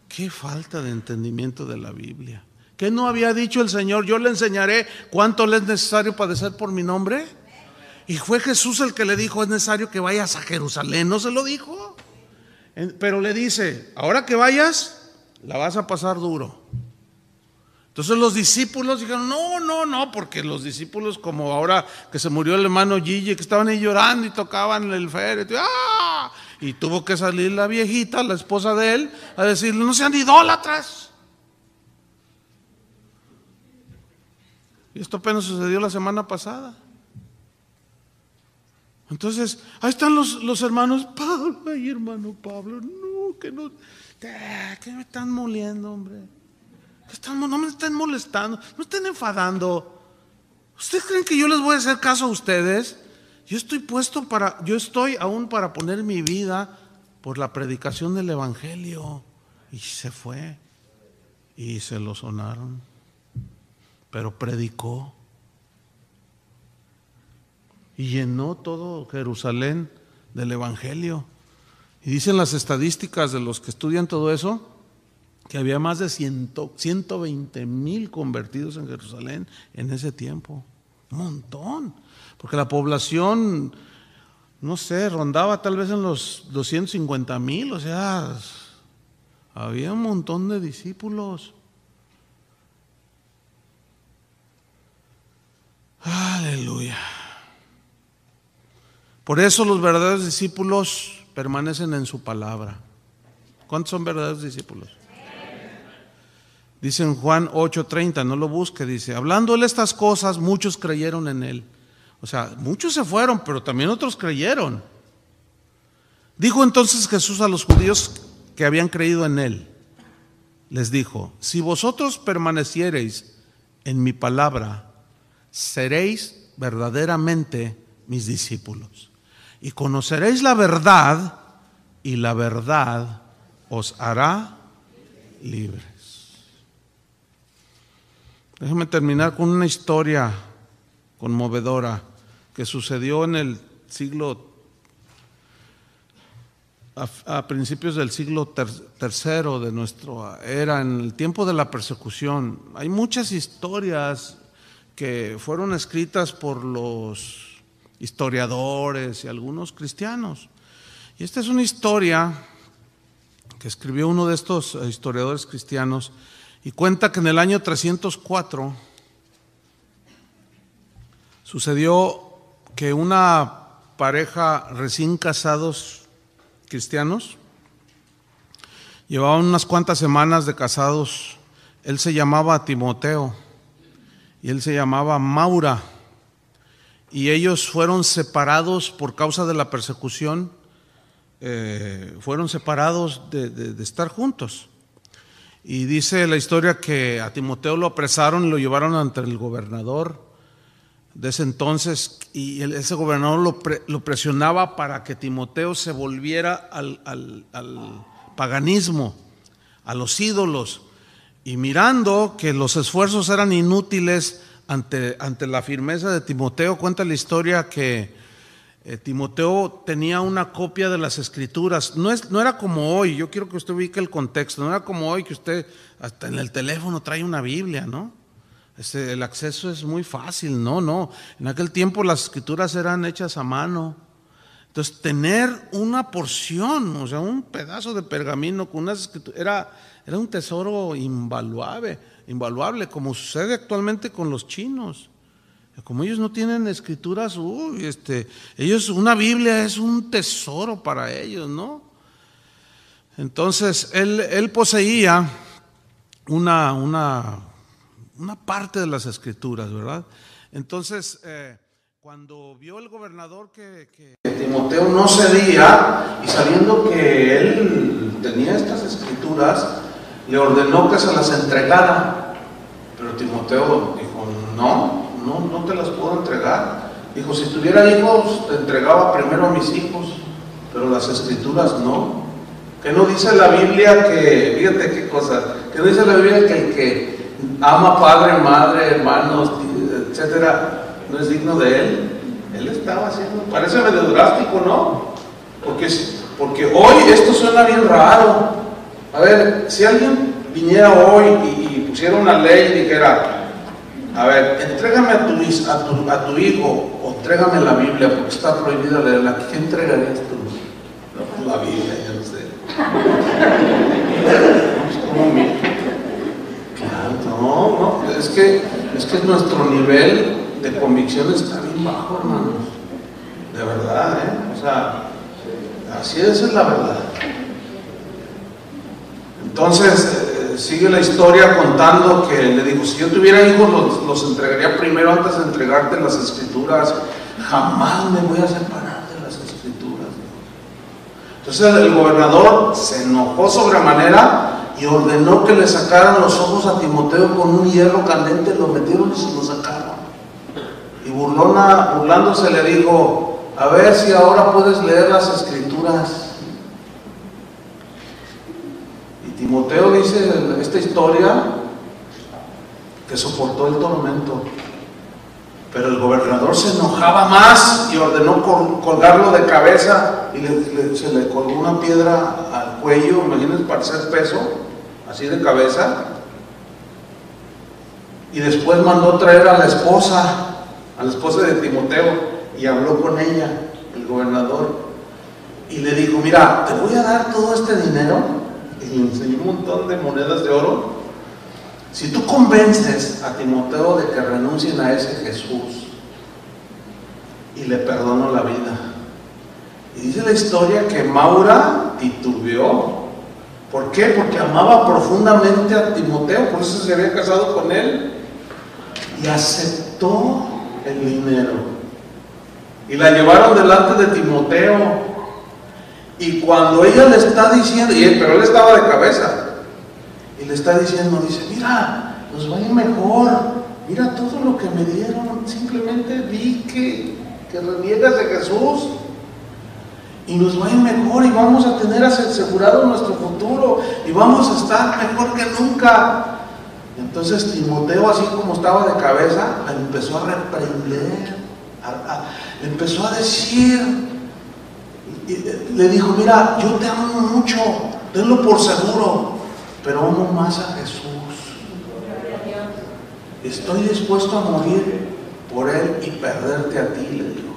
Speaker 1: Qué falta de entendimiento de la Biblia. ¿Qué no había dicho el Señor? Yo le enseñaré cuánto le es necesario padecer por mi nombre. Y fue Jesús el que le dijo, es necesario que vayas a Jerusalén. ¿No se lo dijo? Pero le dice, ahora que vayas, la vas a pasar duro. Entonces los discípulos dijeron, no, porque los discípulos, como ahora que se murió el hermano Gigi, que estaban ahí llorando y tocaban el féretro, y tuvo que salir la viejita, la esposa de él, a decirle, no sean idólatras. Y esto apenas sucedió la semana pasada. Entonces, ahí están los hermanos Pablo, ay hermano Pablo, no, que me están moliendo, hombre. No me estén molestando, no me estén enfadando. ¿Ustedes creen que yo les voy a hacer caso a ustedes? Yo estoy aún para poner mi vida por la predicación del evangelio. Y se fue y se lo sonaron, pero predicó y llenó todo Jerusalén del evangelio. Y dicen las estadísticas de los que estudian todo eso, que había más de 120,000 convertidos en Jerusalén en ese tiempo. Un montón, porque la población, no sé, rondaba tal vez en los 250,000, o sea, había un montón de discípulos. Aleluya. Por eso los verdaderos discípulos permanecen en su palabra. ¿Cuántos son verdaderos discípulos? Dice en Juan 8:30, no lo busque, dice, hablándole estas cosas, muchos creyeron en él. O sea, muchos se fueron, pero también otros creyeron. Dijo entonces Jesús a los judíos que habían creído en él, les dijo, si vosotros permaneciereis en mi palabra, seréis verdaderamente mis discípulos. Y conoceréis la verdad, y la verdad os hará libres. Déjame terminar con una historia conmovedora que sucedió en el siglo, a principios del siglo tercero de nuestra era, en el tiempo de la persecución. Hay muchas historias que fueron escritas por los historiadores y algunos cristianos. Y esta es una historia que escribió uno de estos historiadores cristianos. Y cuenta que en el año 304 sucedió que una pareja recién casados cristianos, llevaban unas cuantas semanas de casados. Él se llamaba Timoteo y él se llamaba Maura, y ellos fueron separados por causa de la persecución, fueron separados de estar juntos. Y dice la historia que a Timoteo lo apresaron y lo llevaron ante el gobernador de ese entonces, y ese gobernador lo presionaba para que Timoteo se volviera al paganismo, a los ídolos. Y mirando que los esfuerzos eran inútiles ante la firmeza de Timoteo, cuenta la historia que Timoteo tenía una copia de las Escrituras. No era como hoy, yo quiero que usted ubique el contexto, no era como hoy que usted hasta en el teléfono trae una Biblia, ¿no? El acceso es muy fácil, no. En aquel tiempo las Escrituras eran hechas a mano. Entonces, tener una porción, o sea, un pedazo de pergamino con unas escrituras, era un tesoro invaluable, como sucede actualmente con los chinos. Como ellos no tienen escrituras, ellos, una Biblia es un tesoro para ellos, ¿no? Entonces, él poseía una parte de las escrituras, ¿verdad? Entonces, cuando vio el gobernador que Timoteo no cedía, y sabiendo que él tenía estas escrituras, le ordenó que se las entregara. Pero Timoteo dijo, no te las puedo entregar. Dijo, si tuviera hijos, te entregaba primero a mis hijos, pero las escrituras no. Que no dice la Biblia que, fíjate qué cosa, que no dice la Biblia que el que ama padre, madre, hermanos, etcétera, no es digno de él. Él estaba haciendo, parece medio drástico, ¿no? Porque hoy esto suena bien raro. A ver, si alguien viniera hoy y pusiera una ley y dijera, a ver, entrégame a tu hijo, o entrégame la Biblia, porque está prohibida leerla, ¿qué entregarías tú? No, la Biblia, ya no sé. Claro, no, es que nuestro nivel de convicción está bien bajo, hermanos. De verdad, o sea, así es la verdad. Entonces, sigue la historia contando que le dijo, si yo tuviera hijos, los entregaría primero antes de entregarte las escrituras. Jamás me voy a separar de las escrituras. Entonces el gobernador se enojó sobremanera y ordenó que le sacaran los ojos a Timoteo con un hierro caliente, lo metieron y se lo sacaron. Y burlándose le dijo, a ver si ahora puedes leer las escrituras. Timoteo dice en esta historia que soportó el tormento, pero el gobernador se enojaba más y ordenó colgarlo de cabeza y se le colgó una piedra al cuello, imagínense, para hacer peso, así de cabeza. Y después mandó traer a la esposa de Timoteo, y habló con ella, el gobernador, y le dijo, mira, te voy a dar todo este dinero. Y le enseñó un montón de monedas de oro. Si tú convences a Timoteo de que renuncien a ese Jesús, y le perdono la vida. Y dice la historia que Maura titubeó. ¿Por qué? Porque amaba profundamente a Timoteo, por eso se había casado con él, y aceptó el dinero. Y la llevaron delante de Timoteo. Y cuando ella le está diciendo, pero él estaba de cabeza, y le está diciendo, dice, mira, nos va a ir mejor, mira todo lo que me dieron, simplemente vi que reniegas de Jesús, y nos va a ir mejor, y vamos a tener asegurado nuestro futuro, y vamos a estar mejor que nunca. Entonces Timoteo, así como estaba de cabeza, la empezó a reprender, le empezó a decir, le dijo, mira, yo te amo mucho, tenlo por seguro, pero amo más a Jesús. Estoy dispuesto a morir por él y perderte a ti, le dijo.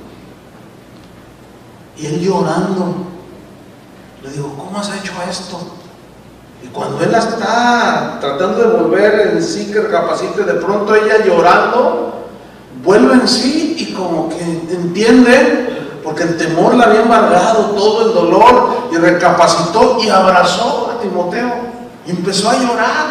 Speaker 1: Y él llorando, le dijo, ¿cómo has hecho esto? Y cuando él está tratando de volver en sí, que recapacite, de pronto ella llorando, vuelve en sí y como que entiende, porque el temor la había embargado, todo el dolor, y recapacitó y abrazó a Timoteo y empezó a llorar,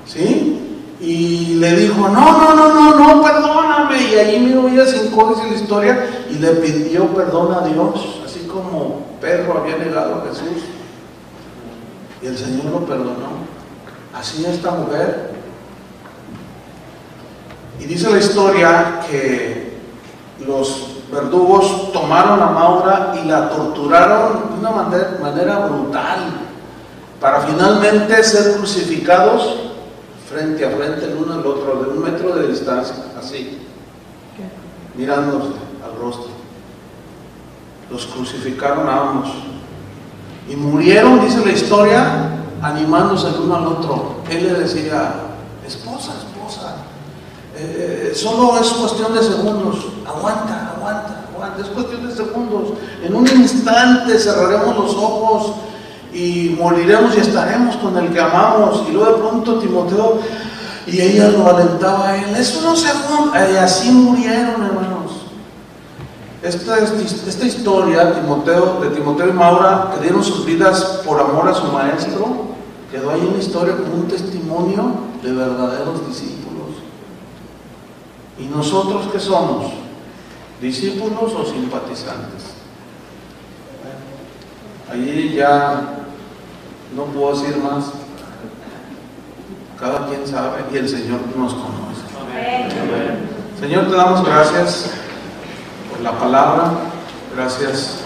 Speaker 1: ¿sí? Y le dijo, no, perdóname. Y allí mismo ella se hincó, dice la historia, y le pidió perdón a Dios, así como Pedro había negado a Jesús, y el Señor lo perdonó. Así esta mujer. Y dice la historia que los verdugos tomaron a Maura y la torturaron de una manera brutal, para finalmente ser crucificados frente a frente el uno al otro, de 1 metro de distancia, así, mirándose al rostro. Los crucificaron a ambos y murieron, dice la historia, animándose el uno al otro. Él le decía, esposa, solo es cuestión de segundos, aguanta, es cuestión de segundos. en un instante cerraremos los ojos y moriremos y estaremos con el que amamos. Y luego de pronto Timoteo, y ella lo alentaba a él, eso no se junta, y así murieron, hermanos. Esta historia de Timoteo y Maura, que dieron sus vidas por amor a su maestro, quedó ahí en la historia como un testimonio de verdaderos discípulos. ¿Y nosotros qué somos? ¿Discípulos o simpatizantes? Ahí ya no puedo decir más. Cada quien sabe y el Señor nos conoce. Amén. Señor, te damos gracias por la palabra. Gracias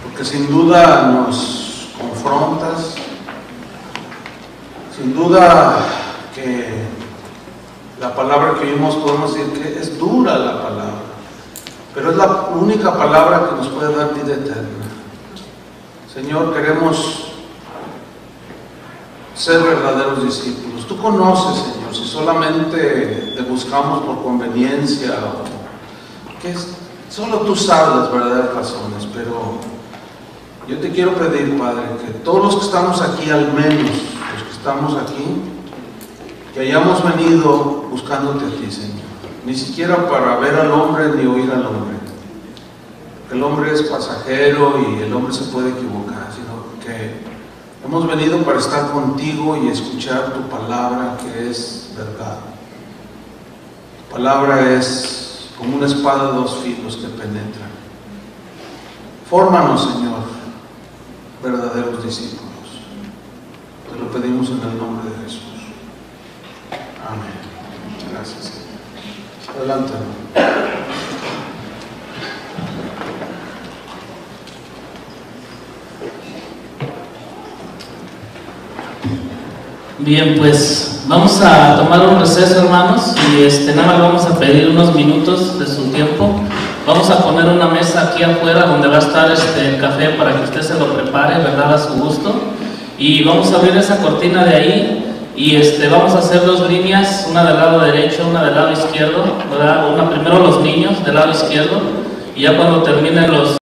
Speaker 1: porque sin duda nos confrontas. Sin duda que la palabra que oímos podemos decir que es dura la palabra, pero es la única palabra que nos puede dar vida eterna. Señor, queremos ser verdaderos discípulos. Tú conoces, Señor, si solamente te buscamos por conveniencia o que solo tú sabes las verdaderas razones, pero yo te quiero pedir, Padre, que todos los que estamos aquí, al menos los que estamos aquí, que hayamos venido buscándote a ti, Señor, ni siquiera para ver al hombre ni oír al hombre, porque el hombre es pasajero y el hombre se puede equivocar, sino que hemos venido para estar contigo y escuchar tu palabra, que es verdad. Tu palabra es como una espada de dos filos que penetra. Fórmanos, Señor, verdaderos discípulos. Te lo pedimos en el nombre de Jesús. Amén. Gracias, Señor. Adelante.
Speaker 2: Bien, pues vamos a tomar un receso, hermanos, y nada más vamos a pedir unos minutos de su tiempo. Vamos a poner una mesa aquí afuera donde va a estar el café para que usted se lo prepare, ¿verdad?, a su gusto. Y vamos a abrir esa cortina de ahí y vamos a hacer dos líneas, una del lado derecho, una del lado izquierdo, ¿verdad? Una primero los niños del lado izquierdo y ya cuando terminen los